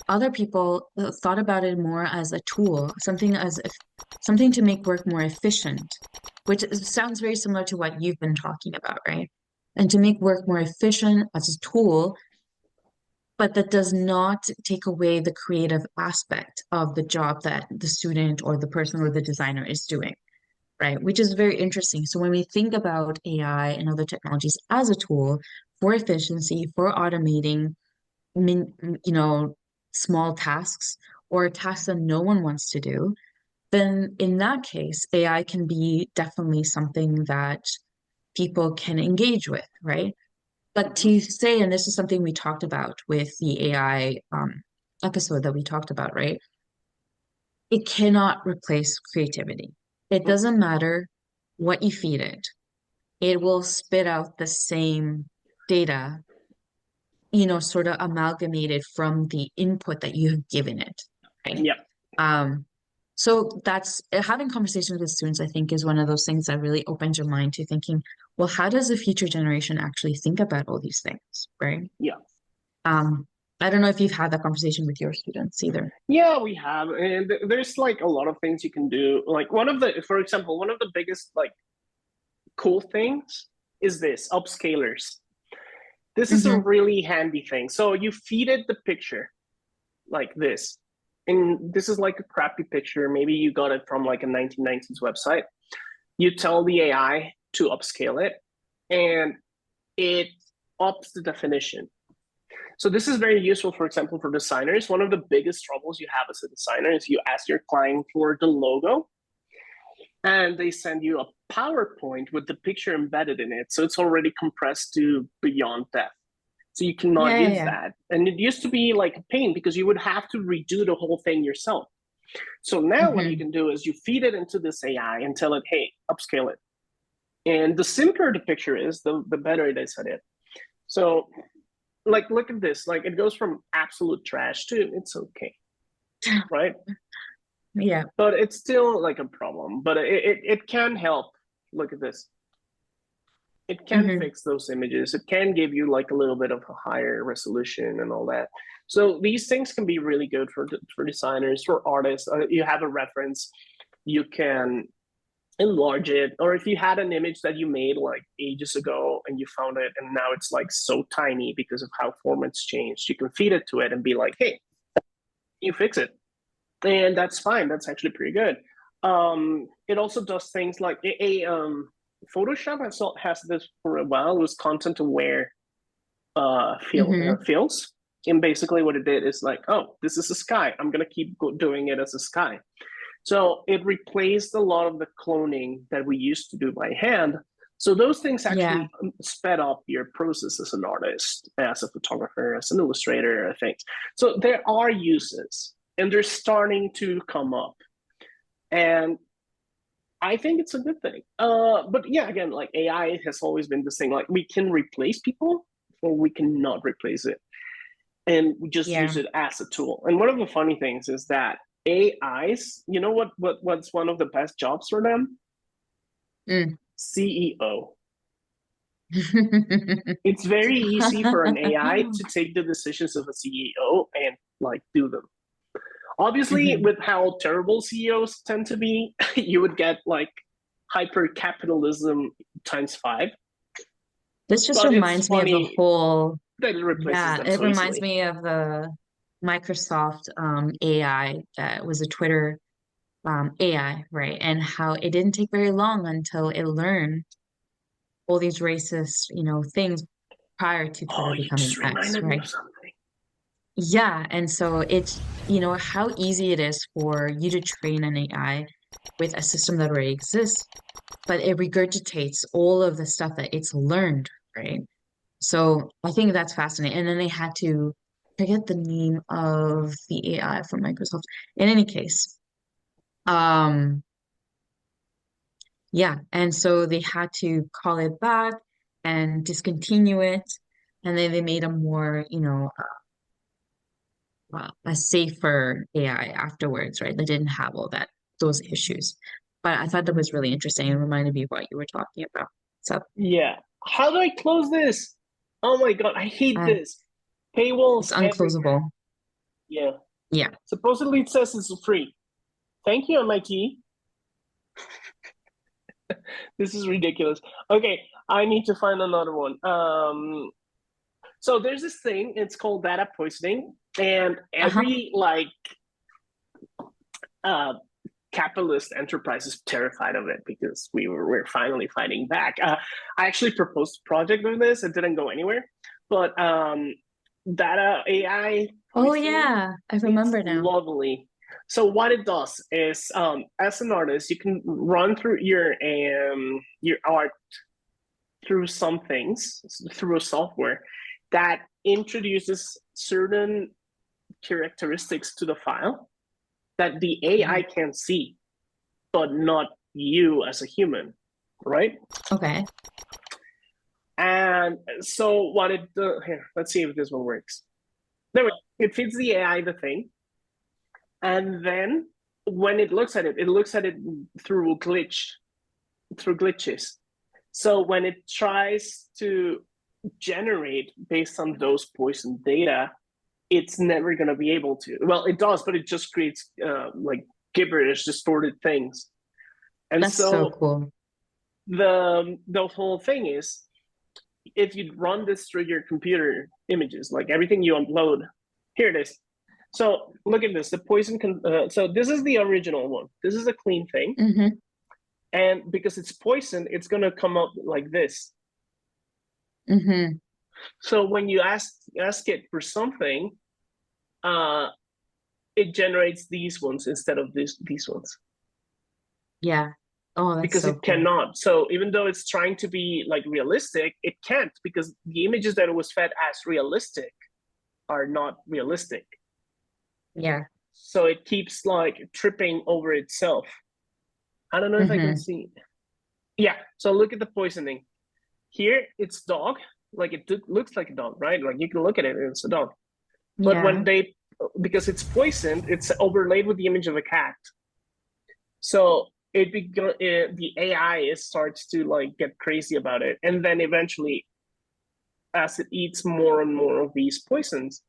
S2: other people thought about it more as a tool, something as if something to make work more efficient, which sounds very similar to what you've been talking about, right? And to make work more efficient as a tool, but that does not take away the creative aspect of the job that the student or the person or the designer is doing, right? Which is very interesting. So when we think about AI and other technologies as a tool for efficiency, for automating, min, small tasks or tasks that no one wants to do, then in that case, AI can be definitely something that people can engage with, right? But
S1: Mhm.
S2: to say, and this is something we talked about with the AI episode that we talked about, right? It cannot replace creativity. It
S1: Mhm.
S2: doesn't matter what you feed it, it will spit out the same data, sort of amalgamated from the input that you have given it, right?
S1: Yeah.
S2: Um, so that's having conversations with students, I think, is one of those things that really opens your mind to thinking, well, how does the future generation actually think about all these things, right?
S1: Yeah.
S2: Um, I don't know if you've had that conversation with your students either.
S1: Yeah, we have, and there's like a lot of things you can do. Like for example, one of the biggest like cool things is this upscalers. This is a
S2: Mm-hmm.
S1: really handy thing. So you feed it the picture like this, and this is like a crappy picture. Maybe you got it from like a 1990s website. You tell the AI to upscale it, and it ups the definition. So this is very useful, for example, for designers. One of the biggest troubles you have as a designer is you ask your client for the logo, and they send you a PowerPoint with the picture embedded in it. So it's already compressed to beyond depth. So you cannot
S2: Yeah, yeah,
S1: use
S2: yeah.
S1: that. And it used to be like a pain because you would have to redo the whole thing yourself. So now what you
S2: Mm-hmm.
S1: can do is you feed it into this AI and tell it, hey, upscale it. And the simpler the picture is, the better it is at it. So like look at this. Like it goes from absolute trash to it's okay, right?
S2: Yeah.
S1: But it's still like a problem. But it can help. Look at this. It can
S2: Mm-hmm.
S1: fix those images. It can give you like a little bit of a higher resolution and all that. So these things can be really good for designers, for artists. You have a reference, you can enlarge it. Or if you had an image that you made like ages ago and you found it and now it's like so tiny because of how formats changed, you can feed it to it and be like, hey, you fix it. And that's fine. That's actually pretty good. It also does things like Photoshop has this for a while. It was content aware
S2: Mm-hmm.
S1: fields, and basically what it did is like, oh, this is a sky. I'm gonna keep doing it as a sky. So it replaced a lot of the cloning that we used to do by hand. So those things
S2: Yeah.
S1: actually sped up your process as an artist, as a photographer, as an illustrator, I think. So there are uses, and they're starting to come up. And I think it's a good thing. But yeah, again, like AI has always been this thing. Like we can replace people, or we cannot replace it, and we just use
S2: Yeah.
S1: it as a tool. And one of the funny things is that AIs, you know what's one of the best jobs for them?
S2: Mm.
S1: CEO. It's very easy for an AI to take the decisions of a CEO and like do them. Obviously,
S2: Hmm.
S1: with how terrible CEOs tend to be, you would get like hyper capitalism times five.
S2: This just
S1: But it's
S2: reminds me of the
S1: funny
S2: whole,
S1: that it replaces
S2: yeah,
S1: them
S2: it
S1: so
S2: reminds
S1: easily.
S2: me of the Microsoft AI that was a Twitter AI, right? And how it didn't take very long until it learned all these racist, things prior to
S1: Oh,
S2: Twitter
S1: you
S2: becoming
S1: just
S2: X,
S1: reminded me
S2: right?
S1: of something.
S2: Yeah, and so it's, how easy it is for you to train an AI with a system that already exists, but it regurgitates all of the stuff that it's learned, right? So I think that's fascinating. And then they had to forget the name of the AI from Microsoft. In any case, um, Yeah, and so they had to call it back and discontinue it, and then they made a more, a safer AI afterwards, right? They didn't have all those issues. But I thought that was really interesting. It reminded me of what you were talking about. So
S1: Yeah. How do I close this? Oh my God, I hate
S2: uh,
S1: this.
S2: it's
S1: Paywalls everywhere.
S2: unclosable.
S1: Yeah.
S2: Yeah.
S1: Supposedly it says it's free. Thank you, MIT. This is ridiculous. Okay, I need to find another one. So there's this thing, it's called data poisoning, and
S2: Uh-huh.
S1: every like uh capitalist enterprise is terrified of it because we're finally fighting back. I actually proposed a project of this, it didn't go anywhere, but data AI
S2: Oh
S1: poisoning,
S2: yeah, I
S1: it's
S2: remember now.
S1: lovely. So what it does is, as an artist, you can run through your art through some things, through a software that introduces certain characteristics to the file that the AI
S2: Mhm.
S1: can see, but not you as a human, right?
S2: Okay.
S1: And so what it here, let's see if this one works. There we go. It feeds the AI the thing, and then when it looks at it through glitches. So when it tries to generate based on those poison data, it's never going to be able to. Well, it does, but it just creates like gibberish, distorted things. And
S2: That's so
S1: so
S2: cool.
S1: the whole thing is, if you run this through your computer images, like everything you upload, here it is. So look at this. The poison. So this is the original one. This is a clean thing,
S2: Mm-hmm.
S1: and because it's poison, it's gonna come up like this.
S2: Mm-hmm.
S1: So when you ask it for something, uh, it generates these ones instead of these ones
S2: Yeah. Oh, that's
S1: because
S2: so
S1: it
S2: cool.
S1: cannot. So even though it's trying to be like realistic, it can't because the images that it was fed as realistic are not realistic.
S2: Yeah.
S1: So it keeps like tripping over itself. I don't know if I can
S2: Mm-hmm.
S1: see. Yeah. So look at the poisoning. Here it's dog. Like it looks like a dog, right? Like you can look at it and it's a dog. But
S2: Yeah.
S1: when because it's poisoned, it's overlaid with the image of a cat. So the AI starts to like get crazy about it, and then eventually, as it eats more and more of these poisons,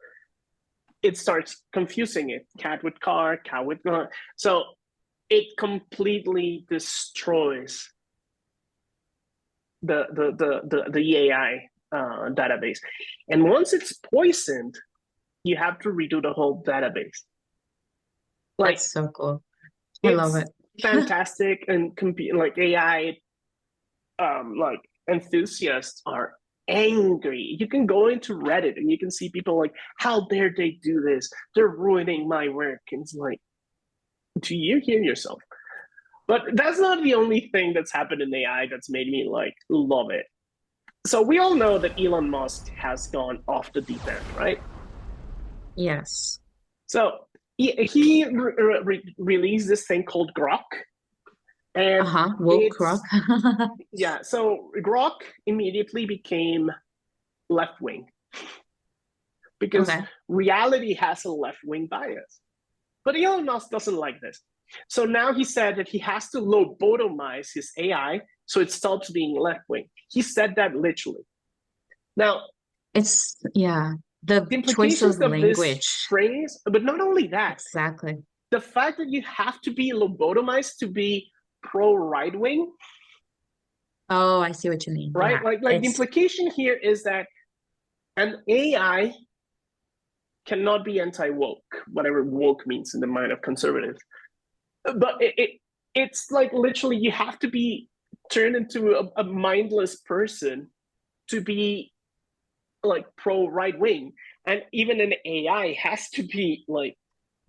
S1: it starts confusing it: cat with car, cow with so it completely destroys the AI database. And once it's poisoned, you have to redo the whole database. Like
S2: That's so cool. I love
S1: it's
S2: it.
S1: fantastic, and like AI like enthusiasts are angry. You can go into Reddit and you can see people like, how dare they do this? They're ruining my work. And it's like, do you hear yourself? But that's not the only thing that's happened in AI that's made me like love it. So we all know that Elon Musk has gone off the deep end, right?
S2: Yes.
S1: So he released this thing called Grok, and
S2: Uh-huh. Woke rock.
S1: it's yeah. So Grok immediately became left wing because
S2: Okay.
S1: reality has a left wing bias. But Elon Musk doesn't like this. So now he said that he has to lobotomize his AI so it stops being left wing. He said that literally. Now,
S2: Yeah, the
S1: the
S2: choice of
S1: implications of this
S2: language.
S1: phrase, but not only that,
S2: Exactly.
S1: the fact that you have to be lobotomized to be pro right wing,
S2: Oh, I see what you mean.
S1: right?
S2: Yeah.
S1: Like the
S2: It's
S1: implication here is that an AI cannot be anti woke, whatever woke means in the mind of conservatives. But it's like literally you have to be turned into a mindless person to be like pro right wing, and even an AI has to be like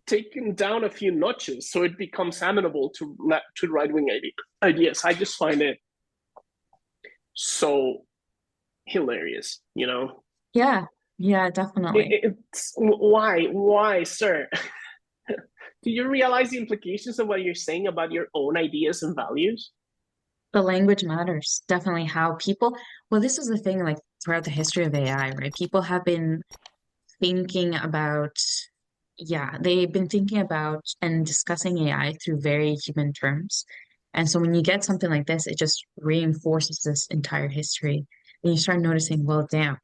S1: taken down a few notches so it becomes amenable to right wing ideas. I just find it so hilarious, you know.
S2: yeah. Yeah, definitely.
S1: It's why, sir? Do you realize the implications of what you're saying about your own ideas and values?
S2: The language matters. Definitely how people, well, this is the thing, like throughout the history of AI, right? People have been thinking about, yeah, they've been thinking about and discussing AI through very human terms. And so when you get something like this, it just reinforces this entire history. And you start noticing, well, damn,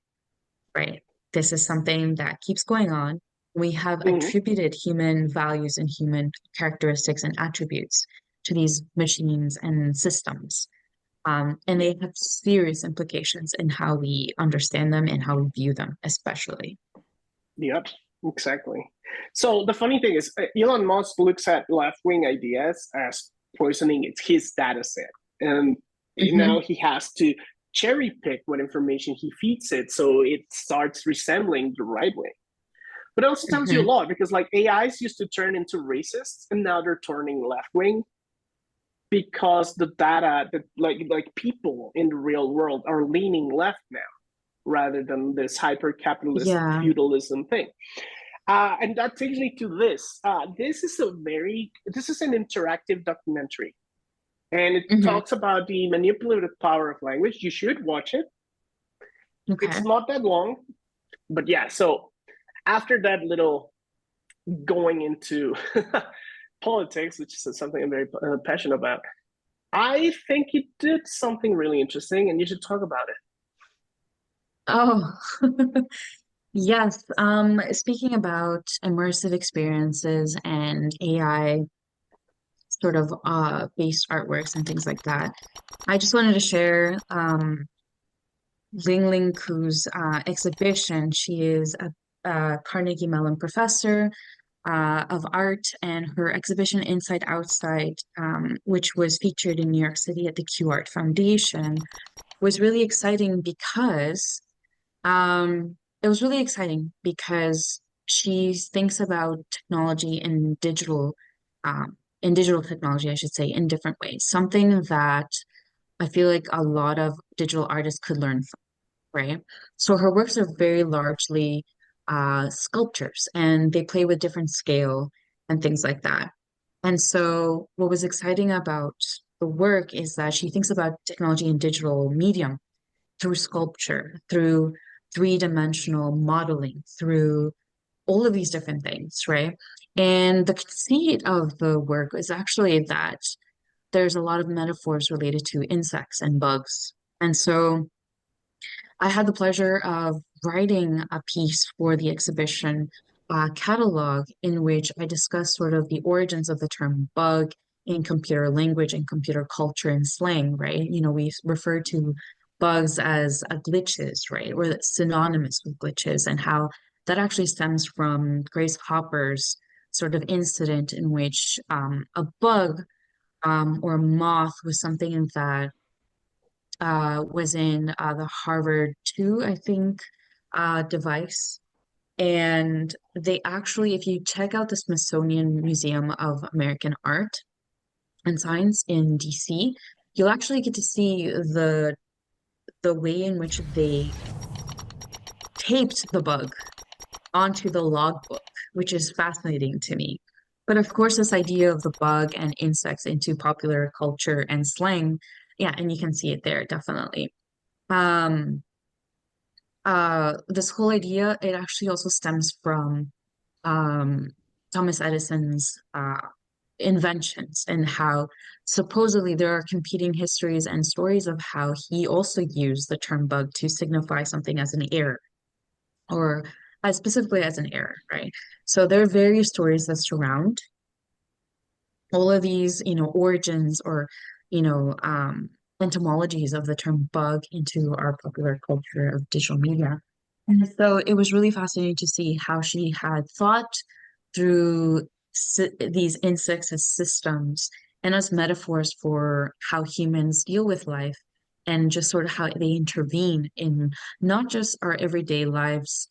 S2: right? This is something that keeps going on. We have
S1: Mhm.
S2: attributed human values and human characteristics and attributes to these machines and systems. And they have serious implications in how we understand them and how we view them, especially.
S1: Yep, exactly. So the funny thing is, Elon Musk looks at left-wing ideas as poisoning his data set, and
S2: Hmm.
S1: now he has to cherry pick what information he feeds it, so it starts resembling the right wing. But it also tells you a
S2: Hmm.
S1: lot because like AIs used to turn into racists, and now they're turning left-wing because the data that like people in the real world are leaning left now rather than this hyper-capitalist
S2: Yeah.
S1: feudalism thing. And that takes me to this. This is an interactive documentary, and it
S2: Hmm.
S1: talks about the manipulative power of language. You should watch it.
S2: Okay.
S1: It's not that long, but yeah. So after that little going into politics, which is something I'm very passionate about, I think it did something really interesting, and you should talk about it.
S2: Oh, yes. Speaking about immersive experiences and AI sort of based artworks and things like that, I just wanted to share Ling-Lin Ku's exhibition. She is a Carnegie Mellon professor of art, and her exhibition Insight-Outsight, which was featured in New York City at the Q Art Foundation, was really exciting because it was really exciting because she thinks about technology and digital technology, I should say, in different ways. Something that I feel like a lot of digital artists could learn from, right? So her works are very largely sculptures, and they play with different scale and things like that. And so what was exciting about the work is that she thinks about technology and digital medium through sculpture, through three-dimensional modeling, through all of these different things, right? And the conceit of the work is actually that there's a lot of metaphors related to insects and bugs. And so I had the pleasure of writing a piece for the exhibition catalog in which I discussed sort of the origins of the term bug in computer language and computer culture and slang, right? You know, we refer to bugs as glitches, right? Or that's synonymous with glitches, and how that actually stems from Grace Hopper's sort of incident in which a bug or moth was something that was in the Harvard 2, I think, device. And they actually, if you check out the Smithsonian Museum of American Art and Science in DC, you'll actually get to see the way in which they taped the bug onto the logbook, which is fascinating to me. But of course, this idea of the bug and insects into popular culture and slang, yeah, and you can see it there definitely. Um, this whole idea, it actually also stems from um, Thomas Edison's inventions and how supposedly there are competing histories and stories of how he also used the term bug to signify something as an error or as specifically as an error, right? So there are various stories that surround all of these, origins or, you know, um, etymologies of the term bug into our popular culture of digital media. And so it was really fascinating to see how she had thought through these insects as systems and as metaphors for how humans deal with life and just sort of how they intervene in not just our everyday lives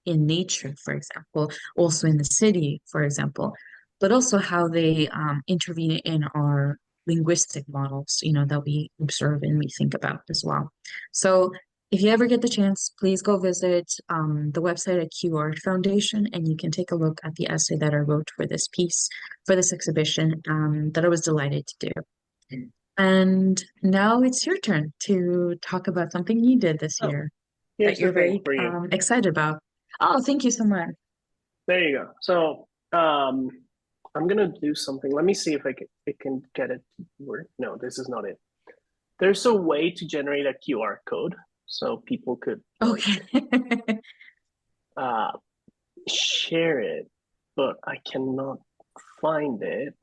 S2: in nature, for example, also in the city, for example, but also how they intervene in our linguistic models, that we observe and we think about as well. So if you ever get the chance, please go visit the website at QR Foundation, and you can take a look at the essay that I wrote for this piece, for this exhibition, that I was delighted to do. And now it's your turn to talk about something you did this
S1: Oh,
S2: year that
S1: here's the
S2: you're
S1: thing
S2: very
S1: for you.
S2: excited about. Oh, thank you so much.
S1: There you go. So I'm gonna do something. Let me see if I can get it to work. No, this is not it. There's a way to generate a QR code so people could like
S2: Okay.
S1: uh share it, but I cannot find it.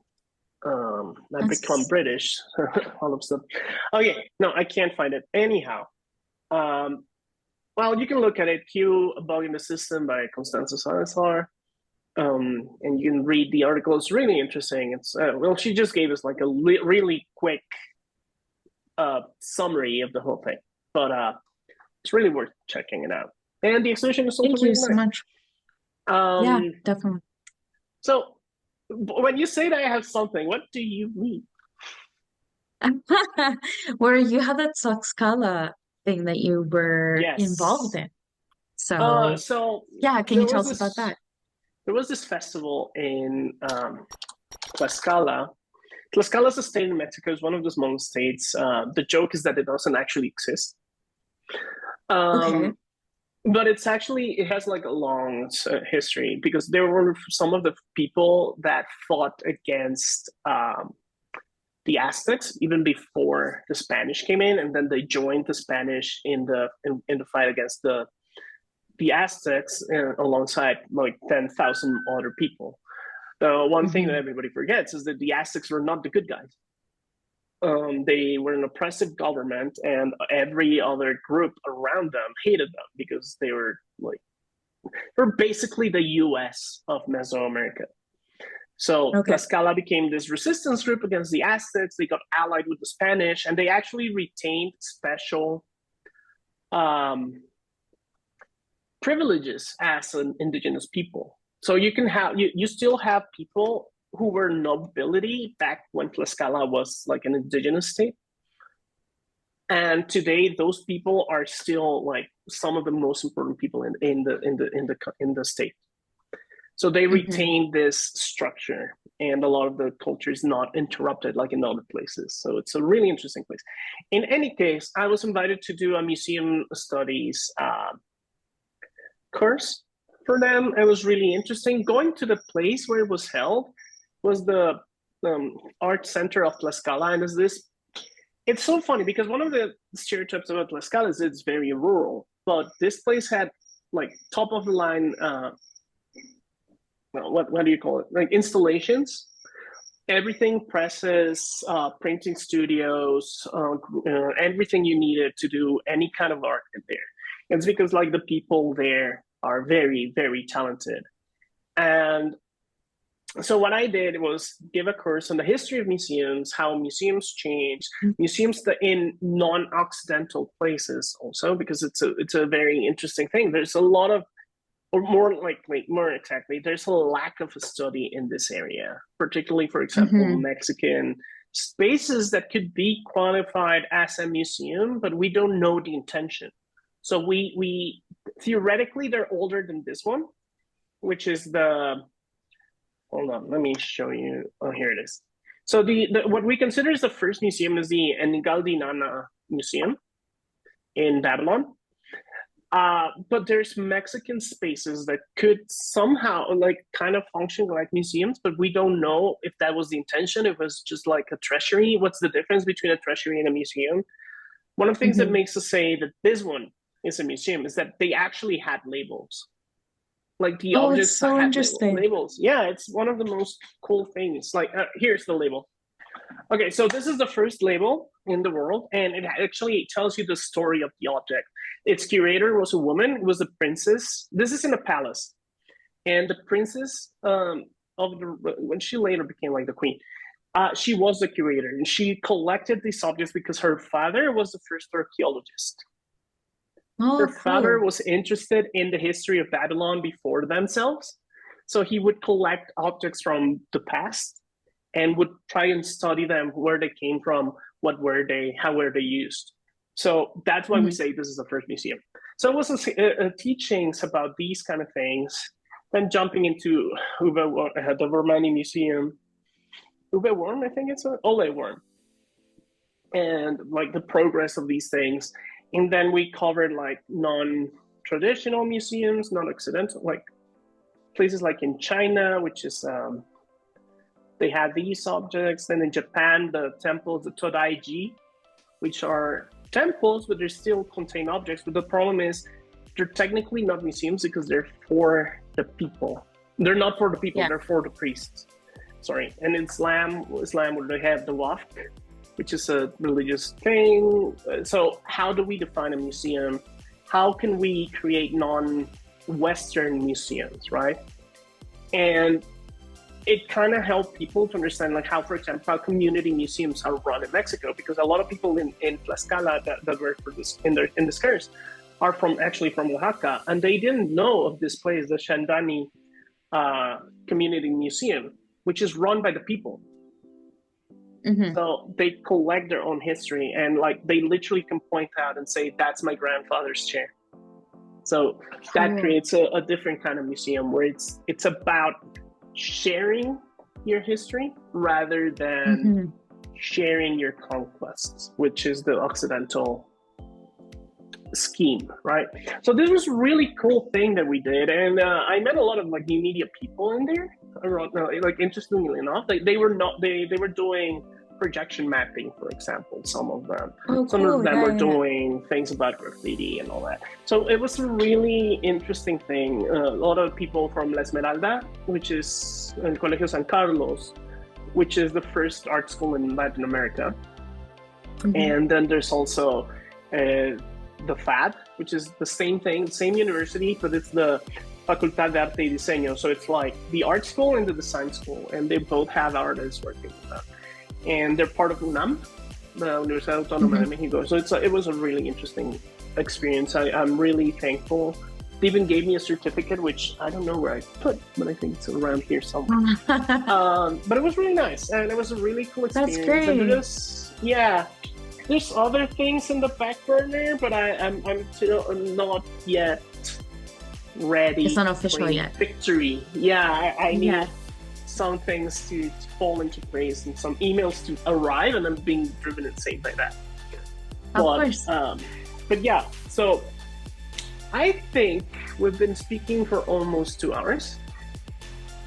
S1: I become
S2: That's
S1: British all of a sudden. Okay, no, I can't find it. Anyhow, um, well, you can look at it. Q, A Bug in the System by Constanza. And you can read the article. It's really interesting. It's well, she just gave us like a really quick summary of the whole thing, but it's really worth checking it out. And the exhibition is also
S2: thank you
S1: really
S2: so
S1: nice.
S2: much. Yeah,
S1: Um,
S2: definitely.
S1: so when you say that I have something, what do you mean?
S2: Where you had that Tlaxcala thing that you were involved
S1: Yes.
S2: in. So,
S1: So
S2: yeah, can you
S1: there
S2: tell
S1: was
S2: us about
S1: this
S2: that?
S1: there was this festival in Tlaxcala. Tlaxcala is a state in Mexico. It's one of the small states. The joke is that it doesn't actually exist.
S2: Okay.
S1: Um, but it has like a long history because there were some of the people that fought against the Aztecs even before the Spanish came in, and then they joined the Spanish in the fight against the Aztecs alongside like 10,000 other people. The one thing that
S2: Hmm.
S1: everybody forgets is that the Aztecs were not the good guys. They were an oppressive government, and every other group around them hated them because they're basically the U.S. of Mesoamerica. So
S2: Okay.
S1: Tlaxcala became this resistance group against the Aztecs. They got allied with the Spanish, and they actually retained special um, privileges as an indigenous people. So you still have people who were nobility back when Tlaxcala was like an indigenous state. And today those people are still like some of the most important people in the state. So they
S2: Hmm.
S1: retain this structure, and a lot of the culture is not interrupted like in other places. So it's a really interesting place. In any case, I was invited to do a museum studies course for them. It was really interesting. Going to the place where it was held was the art center of Tlaxcala, and it's so funny because one of the stereotypes about Tlaxcala is it's very rural, but this place had like top of the line what do you call it, like installations, everything, presses, printing studios, everything you needed to do any kind of art in there. It's because like the people there are very very talented. And so what I did was give a course on the history of museums, how museums change, museums that in non-occidental places also, because it's a very interesting thing. There's a lot of, or more exactly, there's a lack of a study in this area, particularly, for example,
S2: Hmm.
S1: Mexican spaces that could be qualified as a museum, but we don't know the intention. So we theoretically they're older than this one, which is the, hold on, let me show you. Oh, here it is. So the what we consider is the first museum is the Engaldinana Museum in Babylon. But there's Mexican spaces that could somehow like kind of function like museums, but we don't know if that was the intention. It was just like a treasury. What's the difference between a treasury and a museum? One of the things that
S2: Hmm.
S1: makes us say that this one is a museum is that they actually had labels. Like the
S2: Oh, it's
S1: objects
S2: so
S1: had
S2: interesting.
S1: labels. Yeah, it's one of the most cool things. Like here's the label. Okay, so this is the first label in the world, and it actually tells you the story of the object. Its curator was a woman, it was a princess. This is in a palace, and the princess of the when she later became like the queen, she was the curator, and she collected these objects because her father was the first archaeologist. Her
S2: Oh,
S1: father
S2: cool.
S1: was interested in the history of Babylon before themselves, so he would collect objects from the past and would try and study them, where they came from, what were they, how were they used. So that's why we
S2: Mhm.
S1: say this is the first museum. So it was teachings about these kind of things. Then jumping into the Romani Museum, Uwe Worm, I think it's Ole Worm. and like the progress of these things. And then we covered like non-traditional museums, non-occidental, like places like in China, which is they have these objects. Then in Japan, the temples, the Todaiji, which are temples, but they still contain objects. But the problem is they're technically not museums because they're for the people. They're not for the people, they're for the priests. Sorry. And in Islam where they have the waqf, which is a religious thing. So how do we define a museum? How can we create non-Western museums, right? And it kind of helped people to understand like how, for example, how community museums are run in Mexico, because a lot of people in Tlaxcala that work for this in this course are actually from Oaxaca, and they didn't know of this place, the Shandani Community Museum, which is run by the people. Mm-hmm. So they collect their own history, and like they literally can point out and say, that's my grandfather's chair. So that creates a different kind of museum where it's about sharing your history rather than sharing your conquests, which is the Occidental scheme, right? So this was a really cool thing that we did, and I met a lot of like new media people in there. Like interestingly enough, they were doing projection mapping, for example. Some of them were doing things about graffiti and all that. So it was a really interesting thing. A lot of people from La Esmeralda, which is El Colegio San Carlos, which is the first art school in Latin America. And then there's also the FAD, which is the same thing, same university, but it's the Facultad de Arte y Diseño. So it's like the art school and the design school, and they both have artists working with them. And they're part of UNAM, the Universidad Autónoma de México. So it was a really interesting experience. I'm really thankful. They even gave me a certificate, which I don't know where I put, but I think it's around here somewhere. But it was really nice, and it was a really cool experience.
S2: That's great.
S1: And there's other things in the back burner, but I'm still not yet ready.
S2: It's not official yet.
S1: Victory. Yeah, I need some things to fall into place and some emails to arrive, and I'm being driven insane by that.
S2: Of course.
S1: But yeah, so I think we've been speaking for almost 2 hours.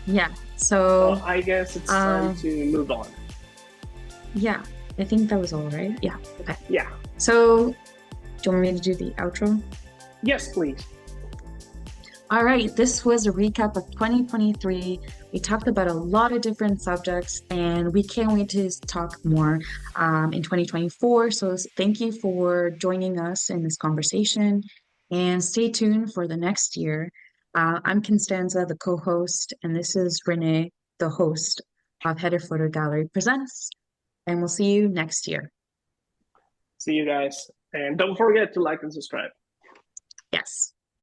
S2: Yeah, so
S1: I guess it's time to move on.
S2: Yeah, I think that was all, right? Yeah, okay.
S1: Yeah.
S2: So, do you want me to do the outro?
S1: Yes, please.
S2: All right, this was a recap of 2023. We talked about a lot of different subjects, and we can't wait to talk more in 2024. So thank you for joining us in this conversation, and stay tuned for the next year. I'm Constanza, the co-host, and this is Rene, the host of Header Photo Gallery Presents, and we'll see you next year.
S1: See you guys, and don't forget to like and subscribe.
S2: Yes.